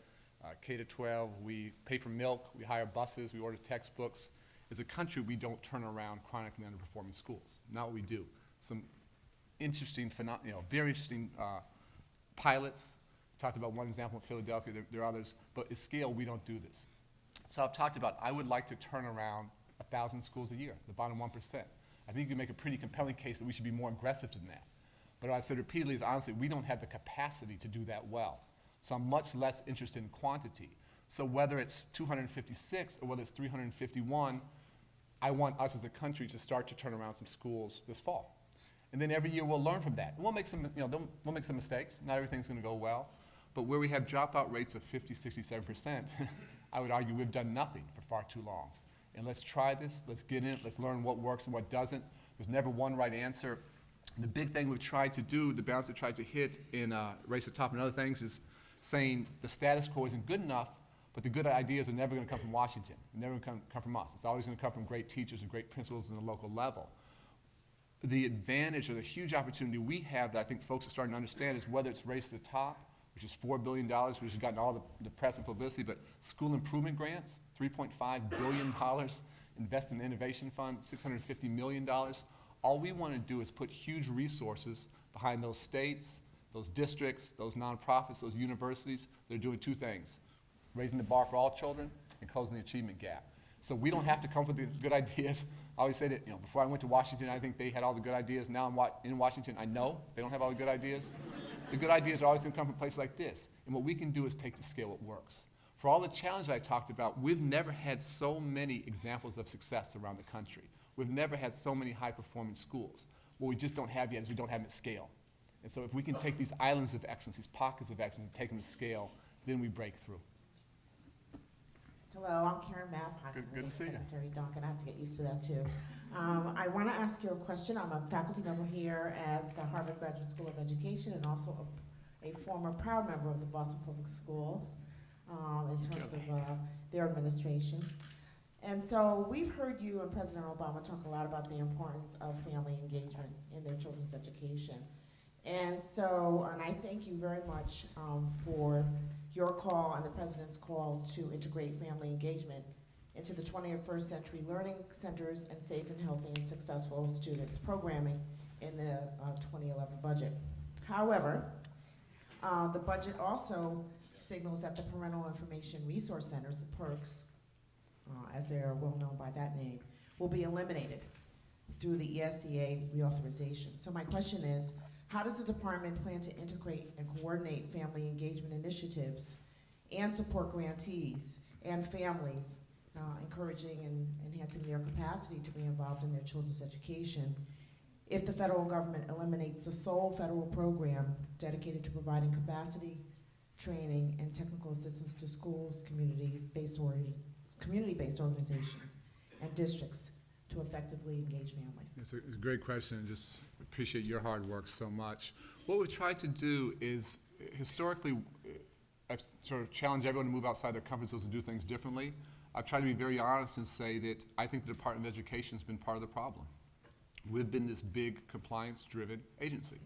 K to 12, we pay for milk, we hire buses, we order textbooks. As a country, we don't turn around chronically underperforming schools. Not what we do. Some interesting, very interesting pilots. Talked about one example in Philadelphia, there are others, but at scale, we don't do this. So I've talked about, I would like to turn around 1,000 schools a year, the bottom 1%. I think you can make a pretty compelling case that we should be more aggressive than that. But what I said repeatedly is, honestly, we don't have the capacity to do that well. So I'm much less interested in quantity. So whether it's 256 or whether it's 351, I want us as a country to start to turn around some schools this fall. And then every year we'll learn from that. And we'll make some, we'll make some mistakes. Not everything's going to go well. But where we have dropout rates of 50, 67%, I would argue we've done nothing for far too long. And let's try this. Let's get in it. Let's learn what works and what doesn't. There's never one right answer. The big thing we've tried to do, the balance we've tried to hit in Race to the Top and other things, is saying the status quo isn't good enough, but the good ideas are never going to come from Washington. They're never going to come from us. It's always going to come from great teachers and great principals in the local level. The advantage or the huge opportunity we have that I think folks are starting to understand is whether it's Race to the Top, which is $4 billion, which has gotten all the press and publicity, but school improvement grants, $3.5 billion, invest in the innovation fund, $650 million. All we want to do is put huge resources behind those states, those districts, those nonprofits, those universities. They're doing two things: raising the bar for all children and closing the achievement gap. So we don't have to come up with the good ideas. I always say that, before I went to Washington, I think they had all the good ideas. Now I'm in Washington, I know they don't have all the good ideas. The good ideas are always going to come from places like this. And what we can do is take to scale what works. For all the challenges I talked about, we've never had so many examples of success around the country. We've never had so many high-performing schools. What we just don't have yet is we don't have them at scale. And so if we can take these islands of excellence, these pockets of excellence, and take them to scale, then we break through. Hello, I'm Karen Mapp. Good to see you. Secretary Duncan. I have to get used to that too. I want to ask you a question. I'm a faculty member here at the Harvard Graduate School of Education and also a former proud member of the Boston Public Schools in terms of their administration. And so we've heard you and President Obama talk a lot about the importance of family engagement in their children's education. And I thank you very much for your call and the President's call to integrate family engagement into the 21st Century Learning Centers and Safe and Healthy and Successful Students programming in the 2011 budget. However, the budget also signals that the Parental Information Resource Centers, the PERCs, as they are well known by that name, will be eliminated through the ESEA reauthorization. So my question is, how does the department plan to integrate and coordinate family engagement initiatives and support grantees and families, encouraging and enhancing their capacity to be involved in their children's education if the federal government eliminates the sole federal program dedicated to providing capacity, training, and technical assistance to schools, community-based organizations, and districts to effectively engage families? It's a great question, and just appreciate your hard work so much. What we've tried to do is, historically, I've sort of challenged everyone to move outside their comfort zones and do things differently. I've tried to be very honest and say that I think the Department of Education has been part of the problem. We've been this big compliance-driven agency,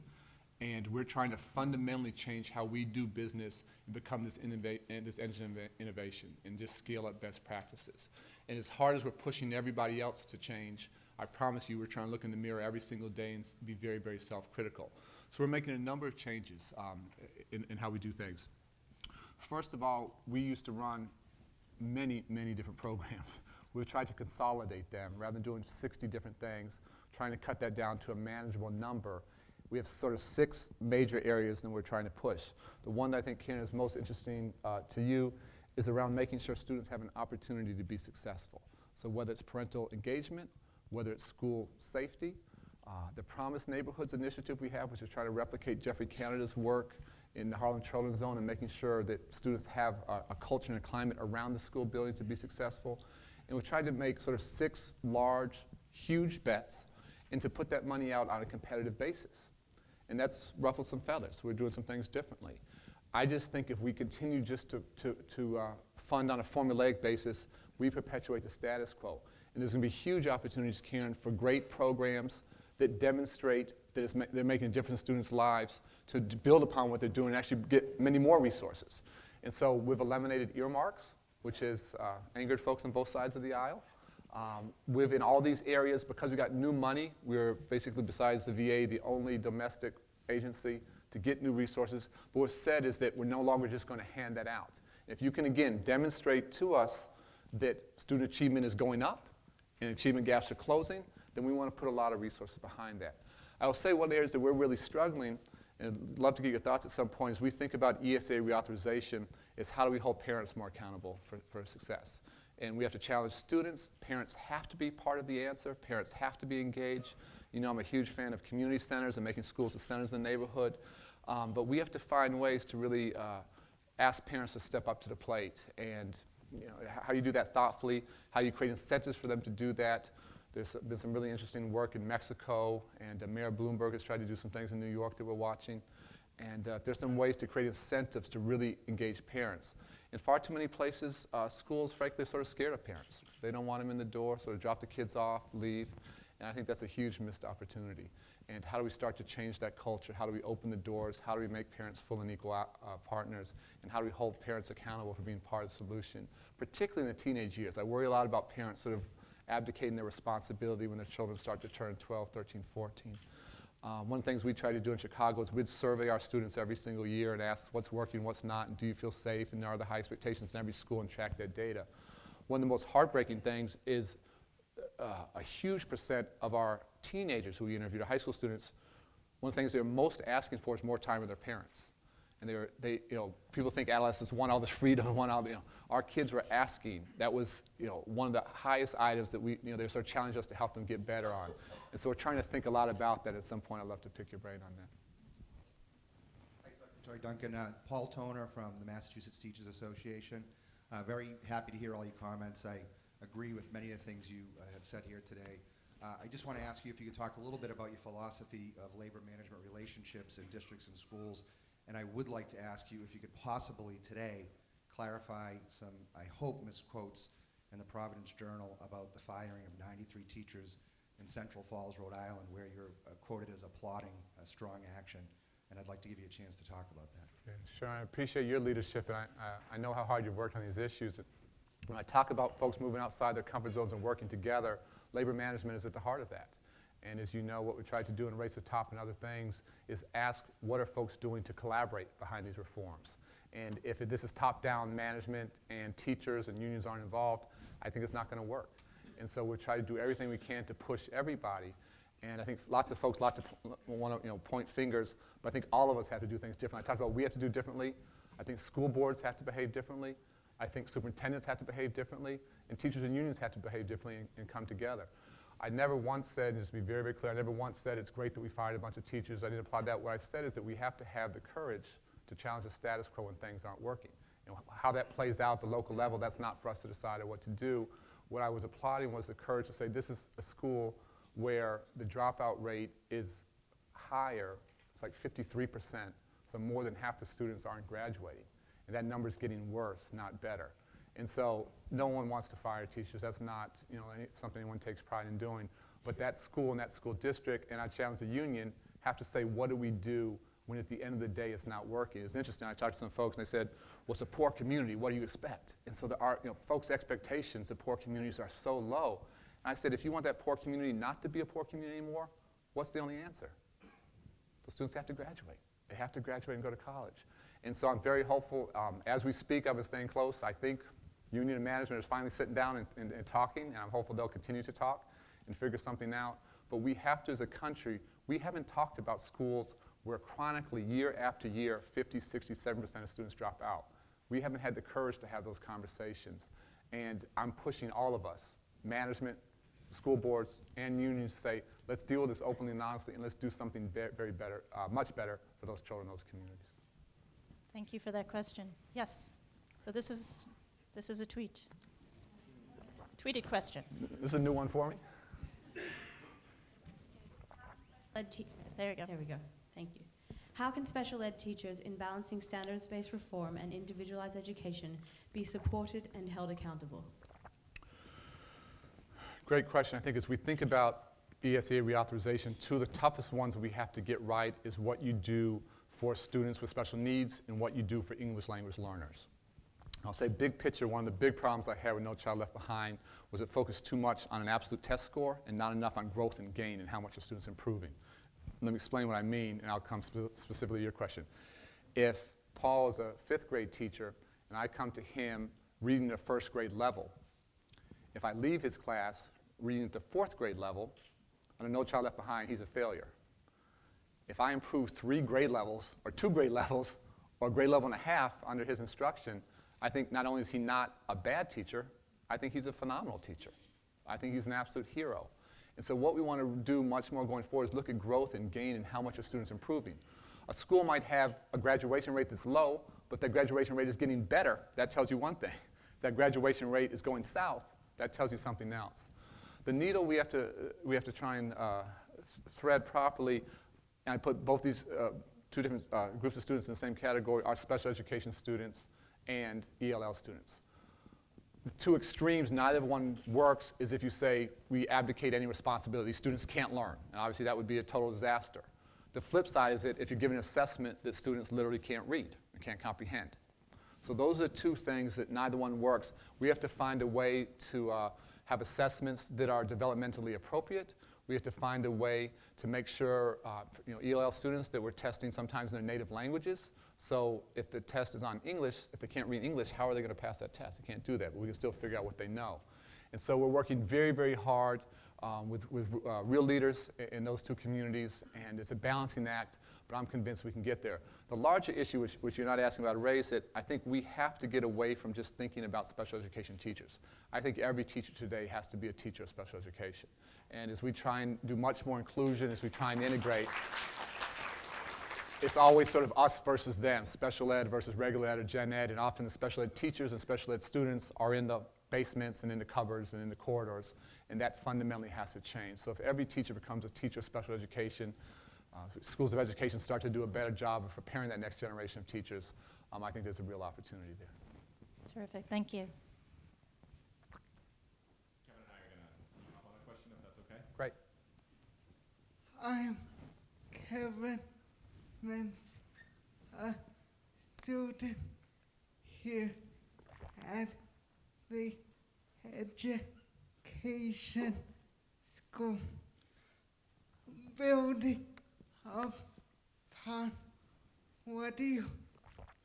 and we're trying to fundamentally change how we do business and become this engine of innovation and just scale up best practices. And as hard as we're pushing everybody else to change, I promise you we're trying to look in the mirror every single day and be very, very self-critical. So we're making a number of changes in how we do things. First of all, we used to run many, many different programs. We've tried to consolidate them rather than doing 60 different things, trying to cut that down to a manageable number. We have sort of 6 major areas that we're trying to push. The one that I think, Karen, is most interesting to you is around making sure students have an opportunity to be successful. So whether it's parental engagement, whether it's school safety, the Promise Neighborhoods initiative we have, which is trying to replicate Jeffrey Canada's work in the Harlem Children's Zone and making sure that students have a culture and a climate around the school building to be successful. And we've tried to make sort of 6 large, huge bets and to put that money out on a competitive basis. and that's ruffled some feathers. We're doing some things differently. I just think if we continue just to fund on a formulaic basis, we perpetuate the status quo. And there's going to be huge opportunities, Karen, for great programs that demonstrate that they're making a difference in students' lives to build upon what they're doing and actually get many more resources. And so we've eliminated earmarks, which has angered folks on both sides of the aisle. We've, in all these areas, because we got new money, we're basically, besides the VA, the only domestic agency to get new resources. But what's said is that we're no longer just going to hand that out. If you can, again, demonstrate to us that student achievement is going up and achievement gaps are closing, then we want to put a lot of resources behind that. I will say one of the areas that we're really struggling, and I'd love to get your thoughts at some point, as we think about ESA reauthorization, is how do we hold parents more accountable for success? And we have to challenge students. Parents have to be part of the answer. Parents have to be engaged. You know, I'm a huge fan of community centers and making schools the centers in the neighborhood. But we have to find ways to really ask parents to step up to the plate. And you know, how you do that thoughtfully, how you create incentives for them to do that. There's been some really interesting work in Mexico, and Mayor Bloomberg has tried to do some things in New York that we're watching. And there's some ways to create incentives to really engage parents. In far too many places, schools, frankly, are sort of scared of parents. They don't want them in the door, sort of drop the kids off, leave. And I think that's a huge missed opportunity. And how do we start to change that culture? How do we open the doors? How do we make parents full and equal partners? And how do we hold parents accountable for being part of the solution, particularly in the teenage years? I worry a lot about parents sort of abdicating their responsibility when their children start to turn 12, 13, 14. One of the things we try to do in Chicago is we'd survey our students every single year and ask what's working, what's not, and do you feel safe, and are there high expectations in every school, and track that data. One of the most heartbreaking things is a huge percent of our teenagers who we interviewed, our high school students, one of the things they're most asking for is more time with their parents. And you know, people think adolescents want all this freedom, want all the, you know, our kids were asking. That was, you know, one of the highest items that we, you know, they sort of challenged us to help them get better on. And so we're trying to think a lot about that. At some point, I'd love to pick your brain on that. Hi, Secretary Duncan. Paul Toner from the Massachusetts Teachers Association. Very happy to hear all your comments. I agree with many of the things you have said here today. I just want to ask you if you could talk a little bit about your philosophy of labor management relationships in districts and schools. And I would like to ask you if you could possibly today clarify some, I hope, misquotes in the Providence Journal about the firing of 93 teachers in Central Falls, Rhode Island, where you're quoted as applauding a strong action. And I'd like to give you a chance to talk about that. Okay, sure, I appreciate your leadership, and I know how hard you've worked on these issues. When I talk about folks moving outside their comfort zones and working together, labor management is at the heart of that. And as you know, what we tried to do in Race to the Top and other things is ask what are folks doing to collaborate behind these reforms. And if this is top-down management and teachers and unions aren't involved, I think it's not going to work. And so we try to do everything we can to push everybody. And I think lots of folks want to point fingers, but I think all of us have to do things differently. I talked about we have to do differently. I think school boards have to behave differently. I think superintendents have to behave differently. And teachers and unions have to behave differently and come together. I never once said, and just to be very, very clear, I never once said it's great that we fired a bunch of teachers. I didn't applaud that. What I said is that we have to have the courage to challenge the status quo when things aren't working. You know, how that plays out at the local level, that's not for us to decide or what to do. What I was applauding was the courage to say this is a school where the dropout rate is higher. It's like 53%, so more than half the students aren't graduating. And that number's getting worse, not better. And so no one wants to fire teachers. That's not, you know, something anyone takes pride in doing. But that school and that school district, and I challenge the union, have to say, what do we do when at the end of the day it's not working? It's interesting. I talked to some folks and they said, well, it's a poor community. What do you expect? And so folks' expectations of poor communities are so low. And I said, if you want that poor community not to be a poor community anymore, what's the only answer? The students have to graduate. They have to graduate and go to college. And so I'm very hopeful. As we speak, I've been staying close. I think union and management is finally sitting down and talking, and I'm hopeful they'll continue to talk and figure something out. But we have to, as a country, we haven't talked about schools where chronically, year after year, 50, 60, 7% of students drop out. We haven't had the courage to have those conversations. And I'm pushing all of us, management, school boards, and unions, to say, let's deal with this openly and honestly, and let's do something very better, much better for those children in those communities. Thank you for that question. Yes. So this is a tweeted question. This is a new one for me. There you go. There we go. Thank you. How can special ed teachers in balancing standards-based reform and individualized education be supported and held accountable? Great question. I think as we think about ESEA reauthorization, two of the toughest ones we have to get right is what you do for students with special needs and what you do for English language learners. I'll say big picture, one of the big problems I had with No Child Left Behind was it focused too much on an absolute test score and not enough on growth and gain and how much the student's improving. Let me explain what I mean, and I'll come specifically to your question. If Paul is a 5th grade teacher and I come to him reading at 1st grade level, if I leave his class reading at the 4th grade level, on a No Child Left Behind, he's a failure. If I improve 3 grade levels, or 2 grade levels, or a grade level and a half under his instruction, I think not only is he not a bad teacher, I think he's a phenomenal teacher. I think he's an absolute hero. And so what we want to do much more going forward is look at growth and gain and how much a student's improving. A school might have a graduation rate that's low, but that graduation rate is getting better. That tells you one thing. If that graduation rate is going south, that tells you something else. The needle we have to try and thread properly, and I put both these two different groups of students in the same category, are special education students and ELL students. The two extremes, neither one works, is if you say we abdicate any responsibility. Students can't learn, and obviously that would be a total disaster. The flip side is that if you're giving an assessment that students literally can't read and can't comprehend. So those are two things that neither one works. We have to find a way to have assessments that are developmentally appropriate. We have to find a way to make sure, ELL students that we're testing sometimes in their native languages. So if the test is on English, if they can't read English, how are they going to pass that test? They can't do that, but we can still figure out what they know. And so we're working very, very hard with real leaders in those two communities, and it's a balancing act, but I'm convinced we can get there. The larger issue, which you're not asking about, Ray, is that I think we have to get away from just thinking about special education teachers. I think every teacher today has to be a teacher of special education. And as we try and do much more inclusion, as we try and integrate, it's always sort of us versus them, special ed versus regular ed or gen ed, and often the special ed teachers and special ed students are in the basements and in the cupboards and in the corridors, and that fundamentally has to change. So if every teacher becomes a teacher of special education, schools of education start to do a better job of preparing that next generation of teachers, I think there's a real opportunity there. Terrific, thank you. Kevin and I are going to team up on a question, if that's okay. Great. I'm Kevin Mintz, a student here at the education school. Building upon what you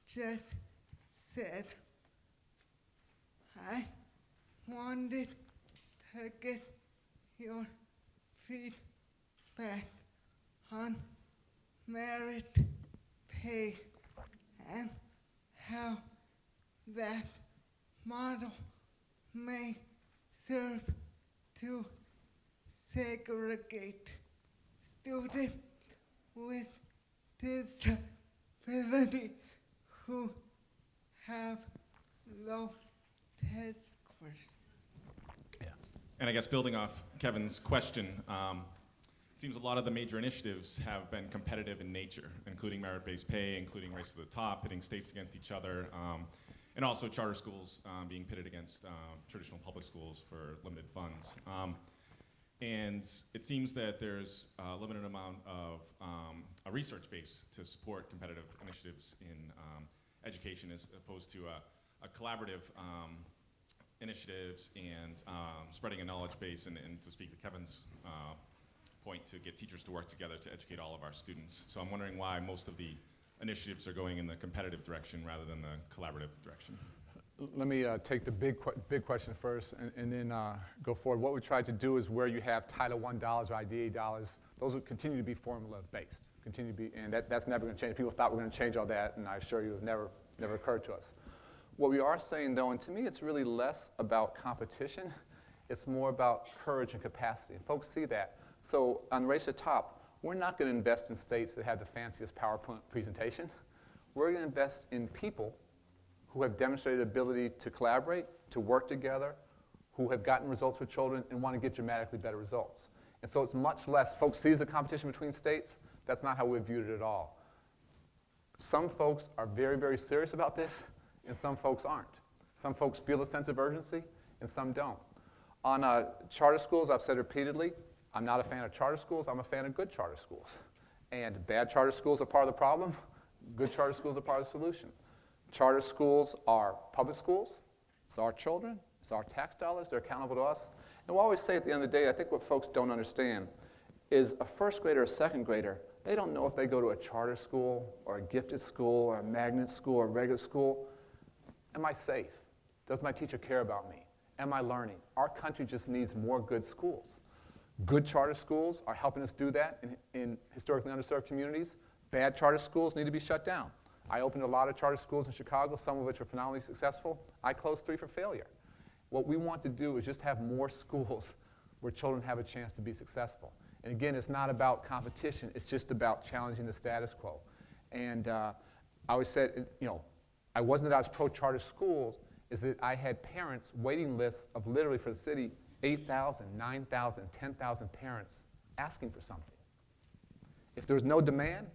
just said, I wanted to get your feedback on merit pay and how that model may serve to segregate students with disabilities who have low test scores. Yeah. And I guess building off Kevin's question, it seems a lot of the major initiatives have been competitive in nature, including merit-based pay, including Race to the Top, pitting states against each other, and also charter schools being pitted against traditional public schools for limited funds. And it seems that there's a limited amount of a research base to support competitive initiatives in education as opposed to a collaborative initiatives and spreading a knowledge base and to speak to Kevin's point, to get teachers to work together to educate all of our students. So I'm wondering why most of the initiatives are going in the competitive direction rather than the collaborative direction. Let me take the big question first and then go forward. What we tried to do is where you have Title I dollars or IDA dollars, those will continue to be formula-based, and that's never going to change. People thought we were going to change all that, and I assure you it never occurred to us. What we are saying, though, and to me it's really less about competition, it's more about courage and capacity. And folks see that. So on Race to the Top, we're not going to invest in states that have the fanciest PowerPoint presentation. We're going to invest in people who have demonstrated ability to collaborate, to work together, who have gotten results for children and want to get dramatically better results. And so it's much less, folks see the competition between states, That's not how we viewed it at all. Some folks are very, very serious about this, and some folks aren't. Some folks feel a sense of urgency, and some don't. On charter schools, I've said repeatedly, I'm not a fan of charter schools, I'm a fan of good charter schools. And bad charter schools are part of the problem, good charter schools are part of the solution. Charter schools are public schools, it's our children, it's our tax dollars, they're accountable to us. And we'll always say at the end of the day, I think what folks don't understand is a first grader or second grader, they don't know if they go to a charter school or a gifted school or a magnet school or a regular school. Am I safe? Does my teacher care about me? Am I learning? Our country just needs more good schools. Good charter schools are helping us do that in historically underserved communities. Bad charter schools need to be shut down. I opened a lot of charter schools in Chicago, some of which were phenomenally successful. I closed 3 for failure. What we want to do is just have more schools where children have a chance to be successful. And again, it's not about competition, it's just about challenging the status quo. And I always said, I wasn't that I was pro-charter schools, is that I had parents, waiting lists of literally for the city, 8,000, 9,000, 10,000 parents asking for something. If there was no demand,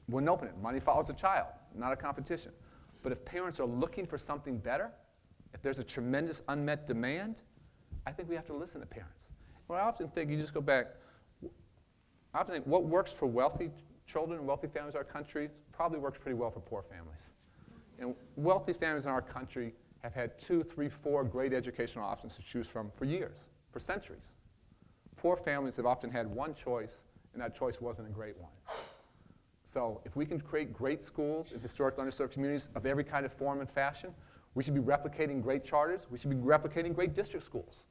wouldn't open it. Money follows the child, not a competition. But if parents are looking for something better, if there's a tremendous unmet demand, I think we have to listen to parents. Well, I often think, you just go back, I often think what works for wealthy children and wealthy families in our country probably works pretty well for poor families. And wealthy families in our country have had 2, 3, 4 great educational options to choose from for years, for centuries. Poor families have often had one choice, and that choice wasn't a great one. So if we can create great schools in historically underserved communities of every kind of form and fashion, we should be replicating great charters, we should be replicating great district schools.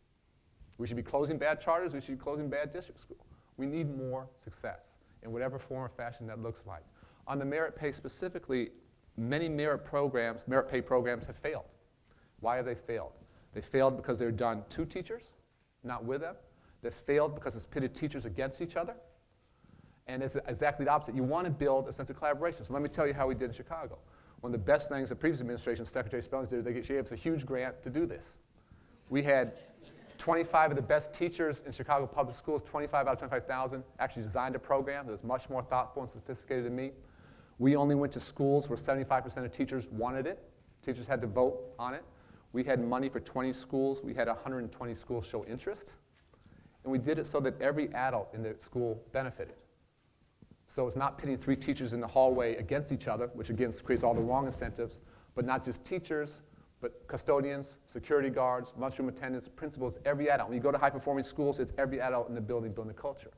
We should be closing bad charters, we should be closing bad district schools. We need more success in whatever form or fashion that looks like. On the merit pay specifically, many merit pay programs have failed. Why have they failed? They failed because they were done to teachers, not with them. They failed because it's pitted teachers against each other. And it's exactly the opposite. You want to build a sense of collaboration. So let me tell you how we did in Chicago. One of the best things the previous administration, Secretary Spellings did, she gave us a huge grant to do this. We had 25 of the best teachers in Chicago public schools, 25 out of 25,000, actually designed a program that was much more thoughtful and sophisticated than me. We only went to schools where 75% of teachers wanted it. Teachers had to vote on it. We had money for 20 schools. We had 120 schools show interest. And we did it so that every adult in the school benefited. So it's not pitting 3 teachers in the hallway against each other, which again creates all the wrong incentives, but not just teachers, but custodians, security guards, lunchroom attendants, principals, every adult. When you go to high-performing schools, it's every adult in the building building culture.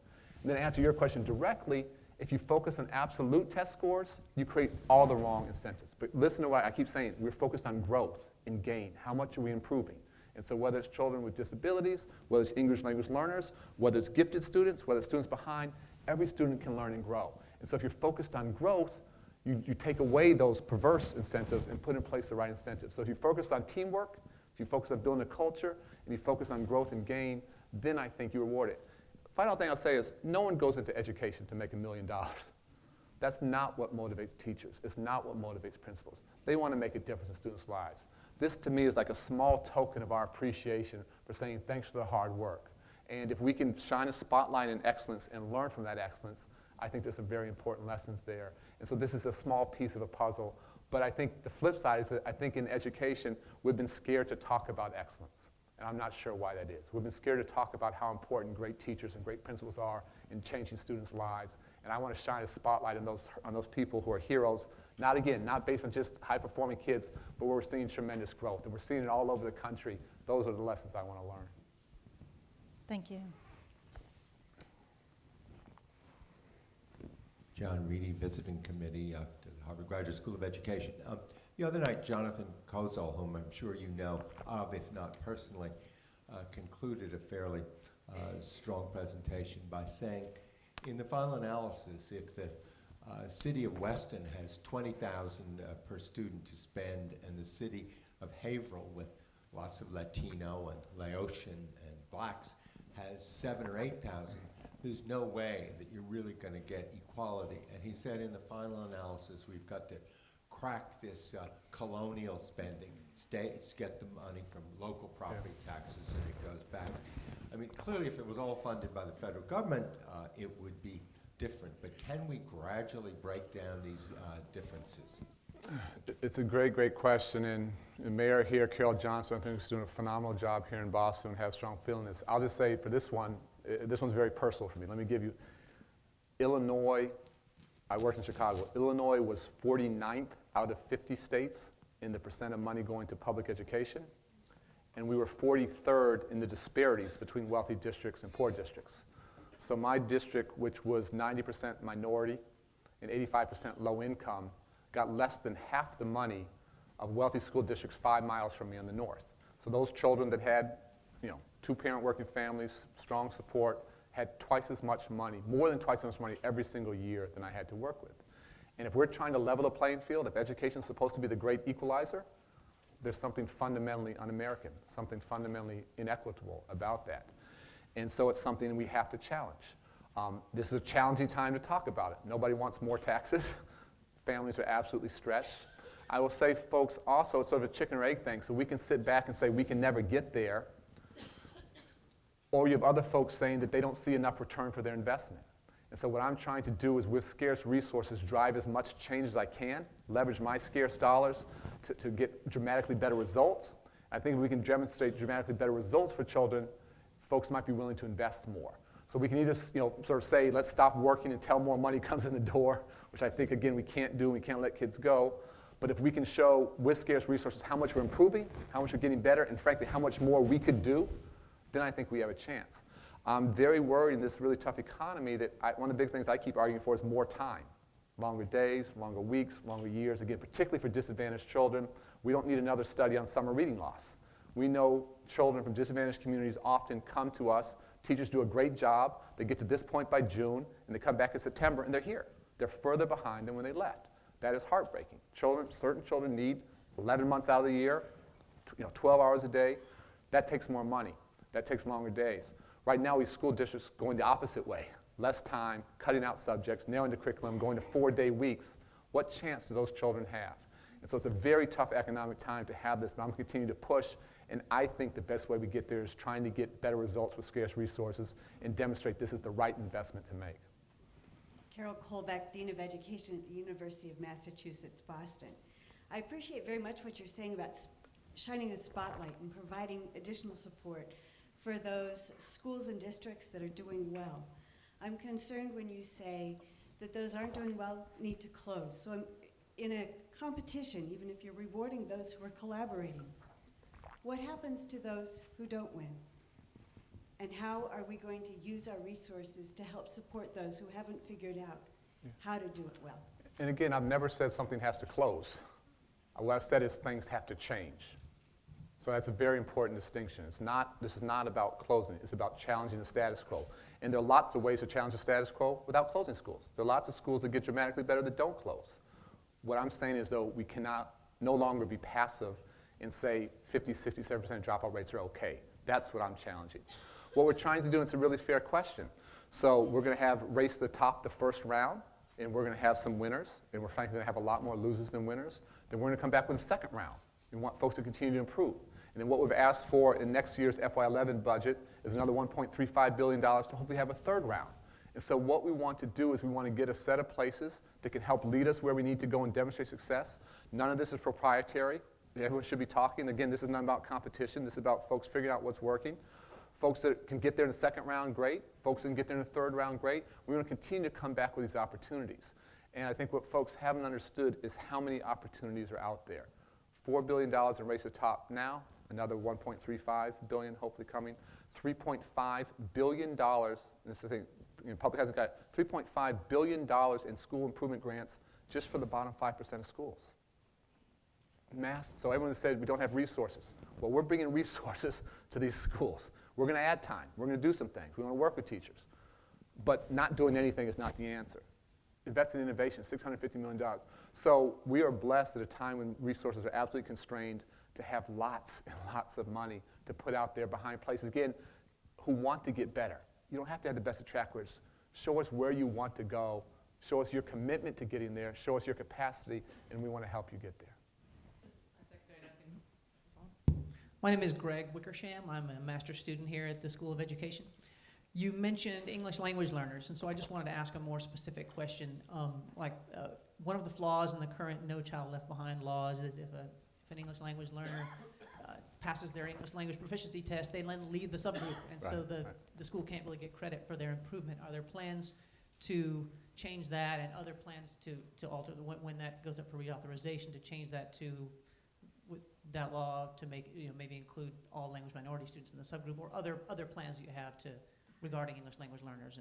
And then to answer your question directly, if you focus on absolute test scores, you create all the wrong incentives. But listen to what I keep saying. We're focused on growth and gain. How much are we improving? And so whether it's children with disabilities, whether it's English language learners, whether it's gifted students, whether it's students behind, every student can learn and grow. And so if you're focused on growth, you take away those perverse incentives and put in place the right incentives. So if you focus on teamwork, if you focus on building a culture, and you focus on growth and gain, then I think you reward it. Final thing I'll say is no one goes into education to make $1 million. That's not what motivates teachers. It's not what motivates principals. They want to make a difference in students' lives. This, to me, is like a small token of our appreciation for saying thanks for the hard work. And if we can shine a spotlight in excellence and learn from that excellence, I think there's some very important lessons there. And so this is a small piece of a puzzle. But I think the flip side is that I think in education, we've been scared to talk about excellence. And I'm not sure why that is. We've been scared to talk about how important great teachers and great principals are in changing students' lives. And I want to shine a spotlight on those people who are heroes, not based on just high-performing kids, but where we're seeing tremendous growth. And we're seeing it all over the country. Those are the lessons I want to learn. Thank you. John Reedy, Visiting Committee to the Harvard Graduate School of Education. The other night, Jonathan Kozol, whom I'm sure you know of, if not personally, concluded a fairly strong presentation by saying, in the final analysis, if the city of Weston has $20,000 per student to spend, and the city of Haverhill, with lots of Latino and Laotian and blacks, has 7,000 or 8,000, there's no way that you're really going to get equality. And he said in the final analysis, we've got to crack this colonial spending. States get the money from local property taxes and it goes back. I mean, clearly if it was all funded by the federal government, it would be different, but can we gradually break down these differences? It's a great, great question, and Mayor here, Carol Johnson, I think is doing a phenomenal job here in Boston and have strong feelings. I'll just say for this one's very personal for me. Let me give you, Illinois, I worked in Chicago. Illinois was 49th out of 50 states in the percent of money going to public education, and we were 43rd in the disparities between wealthy districts and poor districts. So my district, which was 90% minority and 85% low income, got less than half the money of wealthy school districts 5 miles from me in the north. So those children that had, two-parent working families, strong support, had twice as much money, more than twice as much money every single year than I had to work with. And if we're trying to level the playing field, if education is supposed to be the great equalizer, there's something fundamentally un-American, something fundamentally inequitable about that. And so it's something we have to challenge. This is a challenging time to talk about it. Nobody wants more taxes. Families are absolutely stretched. I will say, folks, also it's sort of a chicken or egg thing, so we can sit back and say we can never get there, or you have other folks saying that they don't see enough return for their investment. And so what I'm trying to do is, with scarce resources, drive as much change as I can, leverage my scarce dollars to get dramatically better results. I think if we can demonstrate dramatically better results for children, folks might be willing to invest more. So we can either sort of say, let's stop working until more money comes in the door, which I think, again, we can't do. We can't let kids go. But if we can show with scarce resources how much we're improving, how much we're getting better, and frankly, how much more we could do, then I think we have a chance. I'm very worried in this really tough economy that one of the big things I keep arguing for is more time. Longer days, longer weeks, longer years. Again, particularly for disadvantaged children. We don't need another study on summer reading loss. We know children from disadvantaged communities often come to us. Teachers do a great job. They get to this point by June, and they come back in September, and they're here. They're further behind than when they left. That is heartbreaking. Certain children need 11 months out of the year, 12 hours a day. That takes more money. That takes longer days. Right now, we school districts going the opposite way. Less time, cutting out subjects, narrowing the curriculum, going to 4-day weeks. What chance do those children have? And so it's a very tough economic time to have this, but I'm going to continue to push. And I think the best way we get there is trying to get better results with scarce resources and demonstrate this is the right investment to make. Carol Colbeck, Dean of Education at the University of Massachusetts, Boston. I appreciate very much what you're saying about shining a spotlight and providing additional support for those schools and districts that are doing well. I'm concerned when you say that those aren't doing well need to close. So in a competition, even if you're rewarding those who are collaborating, what happens to those who don't win? And how are we going to use our resources to help support those who haven't figured out how to do it well? And again, I've never said something has to close. What I've said is things have to change. So that's a very important distinction. This is not about closing. It's about challenging the status quo. And there are lots of ways to challenge the status quo without closing schools. There are lots of schools that get dramatically better that don't close. What I'm saying is, though, we cannot no longer be passive and say 50, 67% dropout rates are okay. That's what I'm challenging. What we're trying to do, and it's a really fair question. So we're going to have race to the top the first round, and we're going to have some winners, and we're frankly going to have a lot more losers than winners. Then we're going to come back with a second round. We want folks to continue to improve. And then what we've asked for in next year's FY11 budget is another $1.35 billion to hopefully have a third round. And so what we want to do is we want to get a set of places that can help lead us where we need to go and demonstrate success. None of this is proprietary. Everyone should be talking. Again, this is not about competition. This is about folks figuring out what's working. Folks that can get there in the second round, great. Folks that can get there in the third round, great. We want to continue to come back with these opportunities. And I think what folks haven't understood is how many opportunities are out there. $4 billion in Race to the Top now, another $1.35 billion hopefully coming. $3.5 billion, and this is the thing, public hasn't got it, $3.5 billion in school improvement grants just for the bottom 5% of schools. So everyone said we don't have resources. Well, we're bringing resources to these schools. We're going to add time. We're going to do some things. We want to work with teachers. But not doing anything is not the answer. Invest in innovation, $650 million. So we are blessed at a time when resources are absolutely constrained to have lots and lots of money to put out there behind places, again, who want to get better. You don't have to have the best of track records. Show us where you want to go. Show us your commitment to getting there. Show us your capacity, and we want to help you get there. My name is Greg Wickersham. I'm a master's student here at the School of Education. You mentioned English language learners, and so I just wanted to ask a more specific question. One of the flaws in the current No Child Left Behind law is that if an English language learner passes their English language proficiency test, they then leave the subgroup, and so the school can't really get credit for their improvement. Are there plans to change that, and other plans to alter when that goes up for reauthorization, to change that to with that law to make, maybe include all language minority students in the subgroup, or other plans that you have regarding English language learners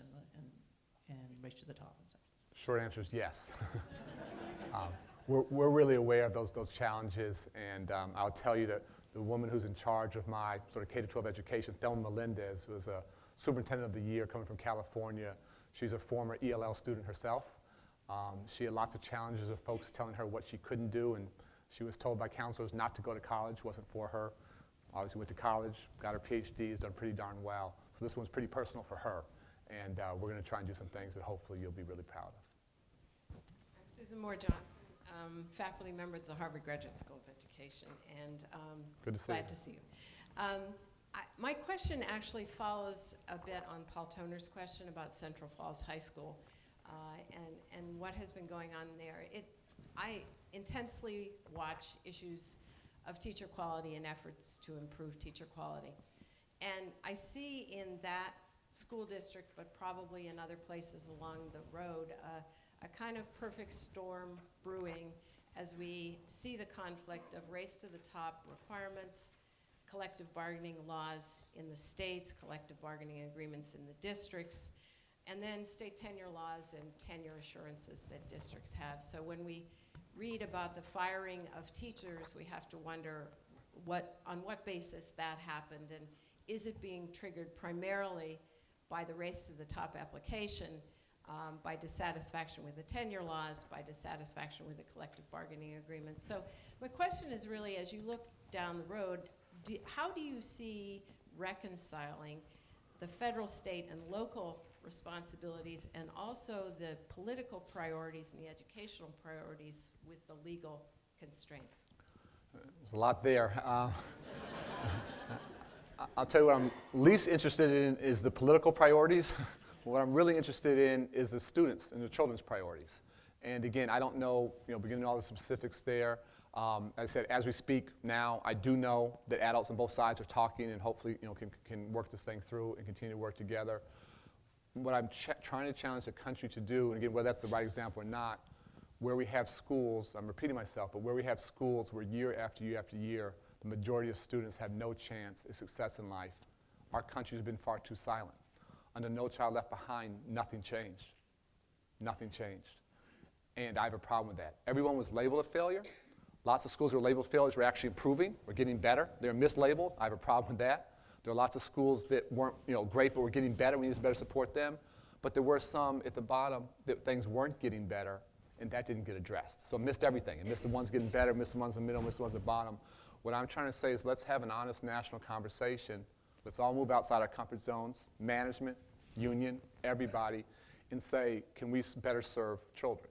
and Race to the Top and such? Short answer is yes. We're really aware of those challenges, and I'll tell you that the woman who's in charge of my sort of K-12 education, Thelma Melendez, was a Superintendent of the Year coming from California. She's a former ELL student herself. She had lots of challenges of folks telling her what she couldn't do, and she was told by counselors not to go to college. Wasn't for her. Obviously went to college, got her PhD, has done pretty darn well. So this one's pretty personal for her, and we're going to try and do some things that hopefully you'll be really proud of. I'm Susan Moore-Johnson, faculty member at the Harvard Graduate School of Education, and good to see glad to see you. My question actually follows a bit on Paul Toner's question about Central Falls High School and what has been going on there. I intensely watch issues of teacher quality and efforts to improve teacher quality. And I see in that school district, but probably in other places along the road, a kind of perfect storm brewing as we see the conflict of race to the top requirements, collective bargaining laws in the states, collective bargaining agreements in the districts, and then state tenure laws and tenure assurances that districts have. So when we read about the firing of teachers, we have to wonder on what basis that happened, and is it being triggered primarily by the race to the top application, by dissatisfaction with the tenure laws, by dissatisfaction with the collective bargaining agreements? So my question is really, as you look down the road, how do you see reconciling the federal, state, and local responsibilities and also the political priorities and the educational priorities with the legal constraints? There's a lot there. I'll tell you what I'm least interested in is the political priorities. What I'm really interested in is the students and the children's priorities. And again, I don't know, beginning all the specifics there. As I said, as we speak now, I do know that adults on both sides are talking and hopefully, can work this thing through and continue to work together. What I'm trying to challenge the country to do, and again, whether that's the right example or not, where we have schools, I'm repeating myself, but where we have schools where year after year after year, the majority of students have no chance of success in life, our country has been far too silent. Under No Child Left Behind, nothing changed. Nothing changed. And I have a problem with that. Everyone was labeled a failure. Lots of schools who were labeled failures were actually improving, were getting better. They were mislabeled. I have a problem with that. There are lots of schools that weren't great, but were getting better. We need to better support them. But there were some at the bottom that things weren't getting better, and that didn't get addressed. So missed everything. It missed the ones getting better, missed the ones in the middle, missed the ones at the bottom. What I'm trying to say is let's have an honest national conversation. Let's all move outside our comfort zones, management, union, everybody, and say, can we better serve children?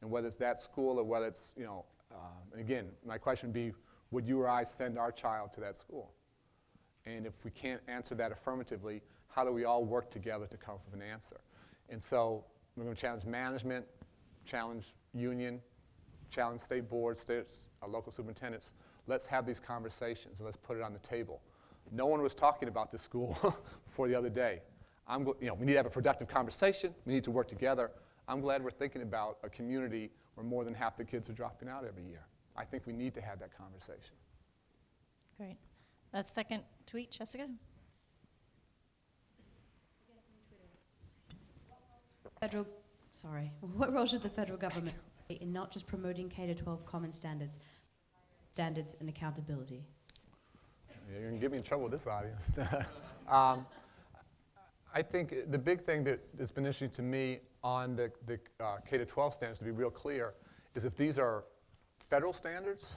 And whether it's that school or whether it's, and again, my question would be, would you or I send our child to that school? And if we can't answer that affirmatively, how do we all work together to come up with an answer? And so we're going to challenge management, challenge union, challenge state boards, local superintendents. Let's have these conversations and let's put it on the table. No one was talking about this school before the other day. We need to have a productive conversation. We need to work together. I'm glad we're thinking about a community where more than half the kids are dropping out every year. I think we need to have that conversation. Great. Second tweet, Jessica. What role should the federal government play in not just promoting K-12 common standards and accountability? You're going to get me in trouble with this audience. I think the big thing that's been interesting to me on the K-12 standards, to be real clear, is if these are federal standards,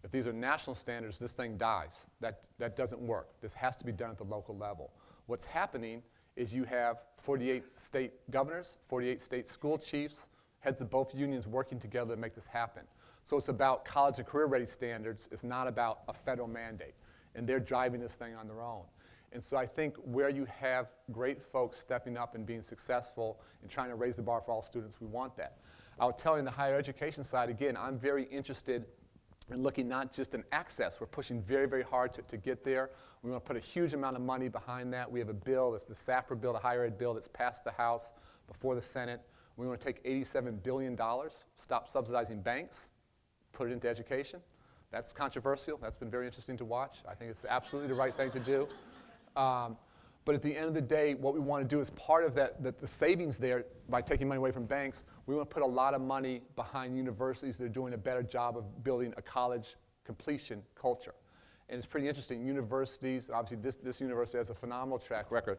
if these are national standards, this thing dies. That doesn't work. This has to be done at the local level. What's happening is you have 48 state governors, 48 state school chiefs, heads of both unions working together to make this happen. So it's about college and career ready standards. It's not about a federal mandate. And they're driving this thing on their own. And so I think where you have great folks stepping up and being successful and trying to raise the bar for all students, we want that. I'll tell you on the higher education side, again, I'm very interested in looking not just in access. We're pushing very, very hard to get there. We want to put a huge amount of money behind that. We have a bill, that's the SAFRA bill, the higher ed bill that's passed the House before the Senate. We want to take $87 billion, stop subsidizing banks, put it into education. That's controversial. That's been very interesting to watch. I think it's absolutely the right thing to do. But at the end of the day, what we want to do is part of that, the savings there by taking money away from banks, we want to put a lot of money behind universities that are doing a better job of building a college completion culture. And it's pretty interesting. Universities, obviously this university has a phenomenal track record,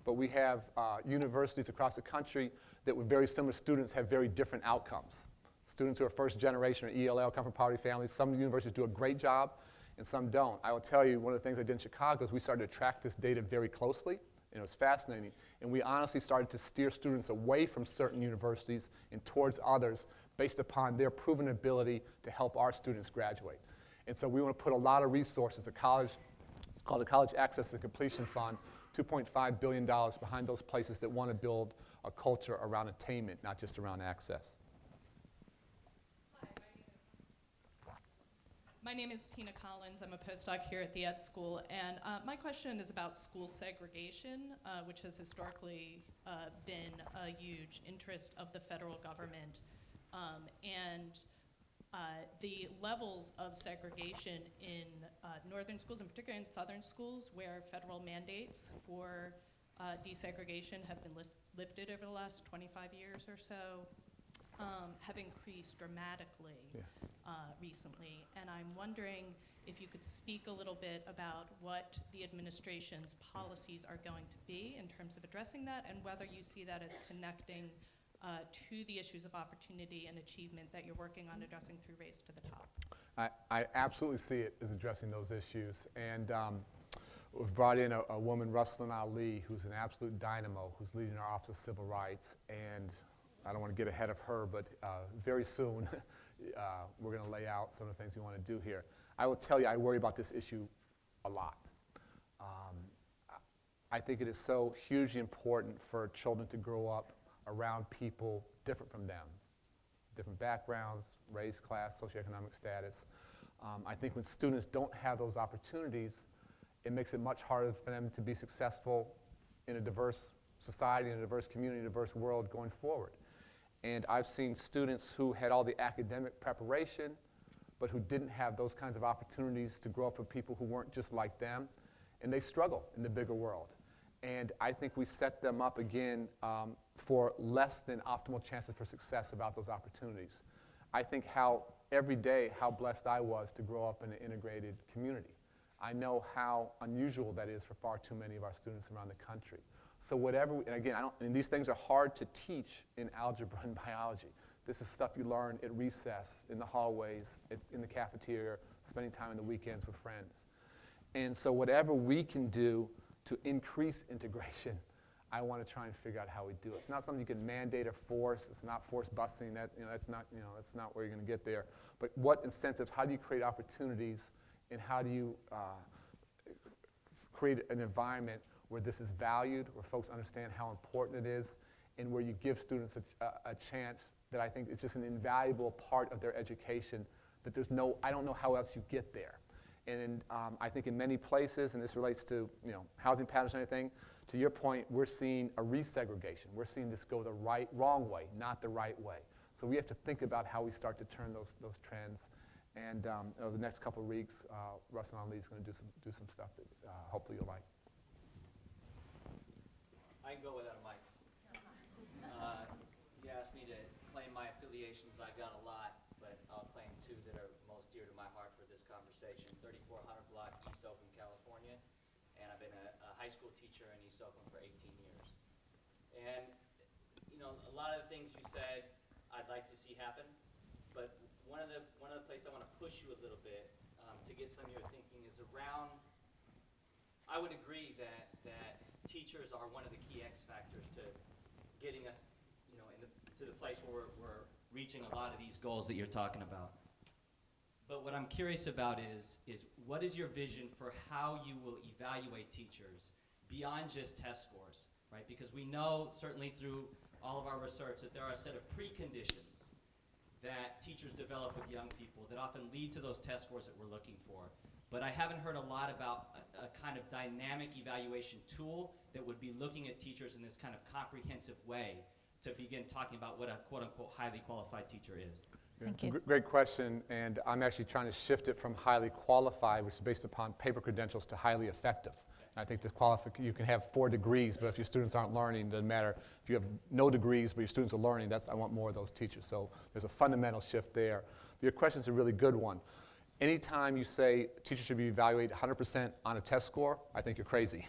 but we have universities across the country that with very similar students have very different outcomes. Students who are first generation or ELL come from poverty families. Some universities do a great job, and some don't. I will tell you, one of the things I did in Chicago is we started to track this data very closely, and it was fascinating. And we honestly started to steer students away from certain universities and towards others based upon their proven ability to help our students graduate. And so we want to put a lot of resources, it's called the College Access and Completion Fund, $2.5 billion behind those places that want to build a culture around attainment, not just around access. My name is Tina Collins. I'm a postdoc here at the Ed School, and my question is about school segregation, which has historically been a huge interest of the federal government, and the levels of segregation in northern schools, and particularly in southern schools, where federal mandates for desegregation have been lifted over the last 25 years or so, have increased dramatically recently. And I'm wondering if you could speak a little bit about what the administration's policies are going to be in terms of addressing that, and whether you see that as connecting to the issues of opportunity and achievement that you're working on addressing through Race to the Top. I absolutely see it as addressing those issues. And we've brought in a woman, Ruslan Ali, who's an absolute dynamo, who's leading our Office of Civil Rights. And I don't want to get ahead of her, but very soon we're going to lay out some of the things we want to do here. I will tell you, I worry about this issue a lot. I think it is so hugely important for children to grow up around people different from them, different backgrounds, race, class, socioeconomic status. I think when students don't have those opportunities, it makes it much harder for them to be successful in a diverse society, in a diverse community, a diverse world going forward. And I've seen students who had all the academic preparation, but who didn't have those kinds of opportunities to grow up with people who weren't just like them, and they struggle in the bigger world. And I think we set them up again for less than optimal chances for success about those opportunities. I think every day how blessed I was to grow up in an integrated community. I know how unusual that is for far too many of our students around the country. So whatever, and again, and these things are hard to teach in algebra and biology. This is stuff you learn at recess, in the hallways, in the cafeteria, spending time on the weekends with friends. And so whatever we can do to increase integration, I want to try and figure out how we do it. It's not something you can mandate or force. It's not force busing. That's not where you're going to get there. But what incentives? How do you create opportunities, and how do you create an environment where this is valued, where folks understand how important it is, and where you give students a chance that I think is just an invaluable part of their education, that I don't know how else you get there. And I think in many places, and this relates to housing patterns and everything, to your point, we're seeing a resegregation. We're seeing this go the wrong way, not the right way. So we have to think about how we start to turn those trends. And over the next couple of weeks, Russ and Ali is going to do some stuff that hopefully you'll like. I can go without a mic. You asked me to claim my affiliations. I got a lot, but I'll claim two that are most dear to my heart for this conversation. 3400 block, East Oakland, California. And I've been a high school teacher in East Oakland for 18 years. And, a lot of the things you said I'd like to see happen, but one of the places I want to push you a little bit to get some of your thinking is around, I would agree that teachers are one of the key X factors to getting us, to the place where we're reaching a lot of these goals that you're talking about. But what I'm curious about is what is your vision for how you will evaluate teachers beyond just test scores, right? Because we know, certainly through all of our research, that there are a set of preconditions that teachers develop with young people that often lead to those test scores that we're looking for. But I haven't heard a lot about a kind of dynamic evaluation tool that would be looking at teachers in this kind of comprehensive way to begin talking about what a quote-unquote highly qualified teacher is. Thank you. Great question, and I'm actually trying to shift it from highly qualified, which is based upon paper credentials, to highly effective. And I think you can have 4 degrees, but if your students aren't learning, it doesn't matter. If you have no degrees, but your students are learning, I want more of those teachers. So there's a fundamental shift there. Your question's a really good one. Anytime you say teachers should be evaluated 100% on a test score, I think you're crazy.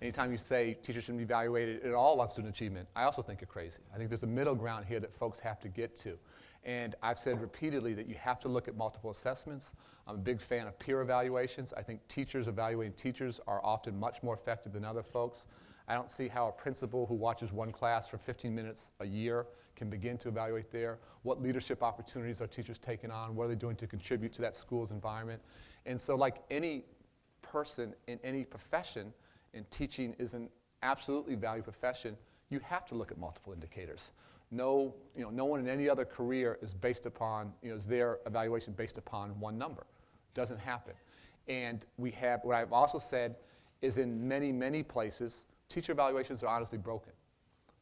Anytime you say teachers shouldn't be evaluated at all on student achievement, I also think you're crazy. I think there's a middle ground here that folks have to get to. And I've said repeatedly that you have to look at multiple assessments. I'm a big fan of peer evaluations. I think teachers evaluating teachers are often much more effective than other folks. I don't see how a principal who watches one class for 15 minutes a year can begin to evaluate there. What leadership opportunities are teachers taking on? What are they doing to contribute to that school's environment? And so like any person in any profession, and teaching is an absolutely valued profession, you have to look at multiple indicators. No one in any other career is based upon, is their evaluation based upon one number. Doesn't happen. And what I've also said is in many, many places, teacher evaluations are honestly broken.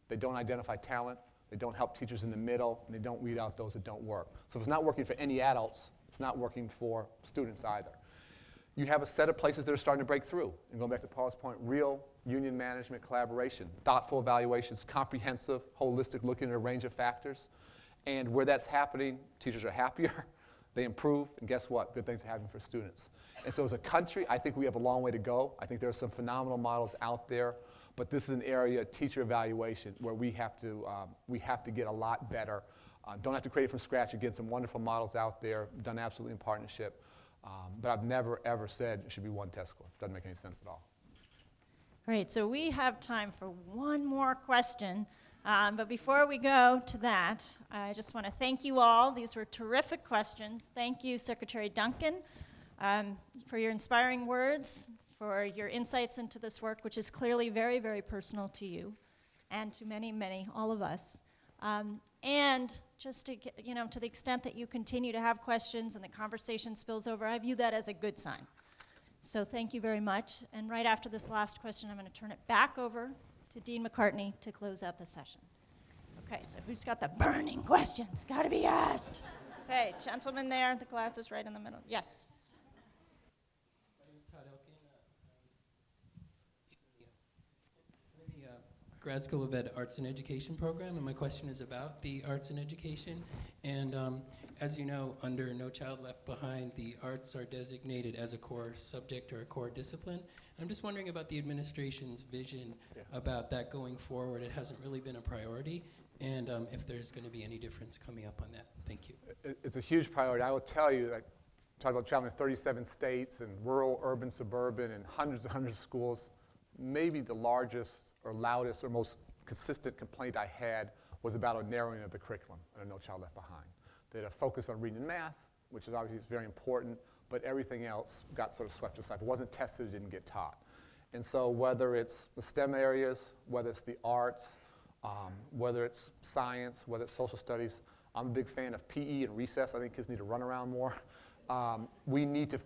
They don't identify talent, they don't help teachers in the middle, and they don't weed out those that don't work. So if it's not working for any adults, it's not working for students either. You have a set of places that are starting to break through. And going back to Paul's point, real union management collaboration, thoughtful evaluations, comprehensive, holistic, looking at a range of factors. And where that's happening, teachers are happier, they improve, and guess what? Good things are happening for students. And so as a country, I think we have a long way to go. I think there are some phenomenal models out there, but this is an area, teacher evaluation, where we have to get a lot better. Don't have to create it from scratch. Again, some wonderful models out there, done absolutely in partnership. But I've never, ever said it should be one test score. Doesn't make any sense at all. Great, so we have time for one more question. But before we go to that, I just want to thank you all. These were terrific questions. Thank you, Secretary Duncan, for your inspiring words, for your insights into this work, which is clearly very, very personal to you and to many, many, all of us. And just to get, to the extent that you continue to have questions and the conversation spills over, I view that as a good sign. So thank you very much. And right after this last question, I'm going to turn it back over to Dean Mccartney to close out the session. Okay, so who's got the burning questions? Got to be asked. Okay, gentleman there, the glass is right in the middle. Yes. Grad School of Ed Arts and Education program, and my question is about the arts and education. And as you know, under No Child Left Behind, the arts are designated as a core subject or a core discipline. I'm just wondering about the administration's vision about that going forward. It hasn't really been a priority, and if there's going to be any difference coming up on that. Thank you. It's a huge priority. I will tell you, I talked about traveling to 37 states and rural, urban, suburban, and hundreds and hundreds of schools. Maybe the largest or loudest or most consistent complaint I had was about a narrowing of the curriculum and a No Child Left Behind. They had a focus on reading and math, which is obviously very important, but everything else got sort of swept aside. If it wasn't tested, it didn't get taught. And so whether it's the STEM areas, whether it's the arts, whether it's science, whether it's social studies, I'm a big fan of PE and recess. I think kids need to run around more. We need to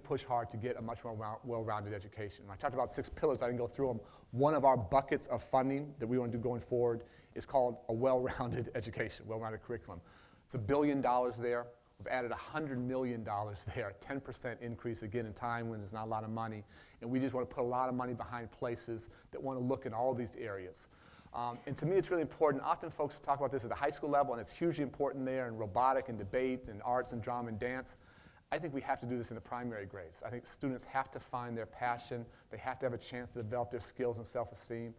push hard to get a much more well-rounded education. I talked about 6 pillars, I didn't go through them. One of our buckets of funding that we want to do going forward is called a well-rounded education, well-rounded curriculum. It's $1 billion there. We've added $100 million there, a 10% increase, again, in time when there's not a lot of money. And we just want to put a lot of money behind places that want to look in all these areas. And to me, it's really important. Often folks talk about this at the high school level, and it's hugely important there in robotic and debate and arts and drama and dance. I think we have to do this in the primary grades. I think students have to find their passion. They have to have a chance to develop their skills and self-esteem.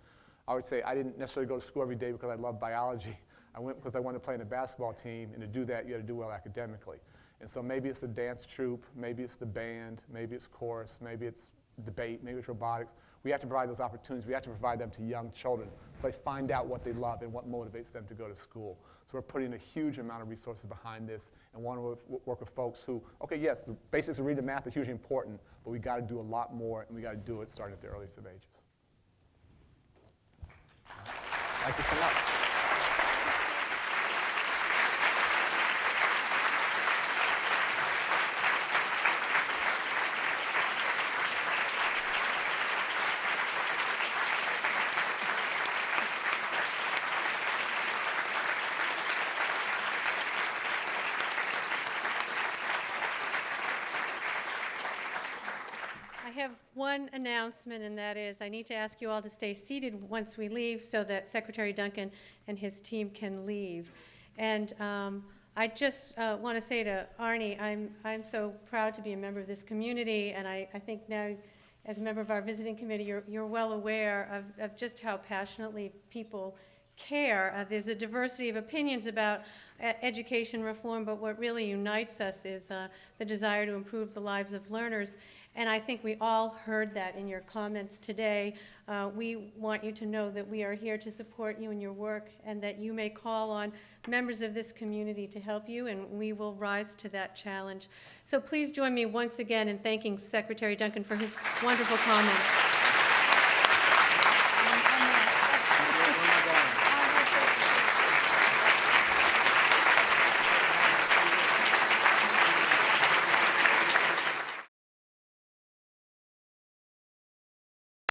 I would say I didn't necessarily go to school every day because I loved biology. I went because I wanted to play in a basketball team, and to do that, you got to do well academically. And so maybe it's the dance troupe, maybe it's the band, maybe it's chorus, maybe it's debate, maybe it's robotics. We have to provide those opportunities. We have to provide them to young children so they find out what they love and what motivates them to go to school. So we're putting a huge amount of resources behind this and want to work with folks who, okay, yes, the basics of reading and math are hugely important, but we got to do a lot more, and we got to do it starting at the earliest of ages. Thank you so much. I have one announcement, and that is I need to ask you all to stay seated once we leave so that Secretary Duncan and his team can leave. And I just want to say to Arne, I'm so proud to be a member of this community, and I think now, as a member of our visiting committee, you're well aware of just how passionately people care. There's a diversity of opinions about education reform, but what really unites us is the desire to improve the lives of learners. And I think we all heard that in your comments today. We want you to know that we are here to support you in your work and that you may call on members of this community to help you, and we will rise to that challenge. So please join me once again in thanking Secretary Duncan for his wonderful comments.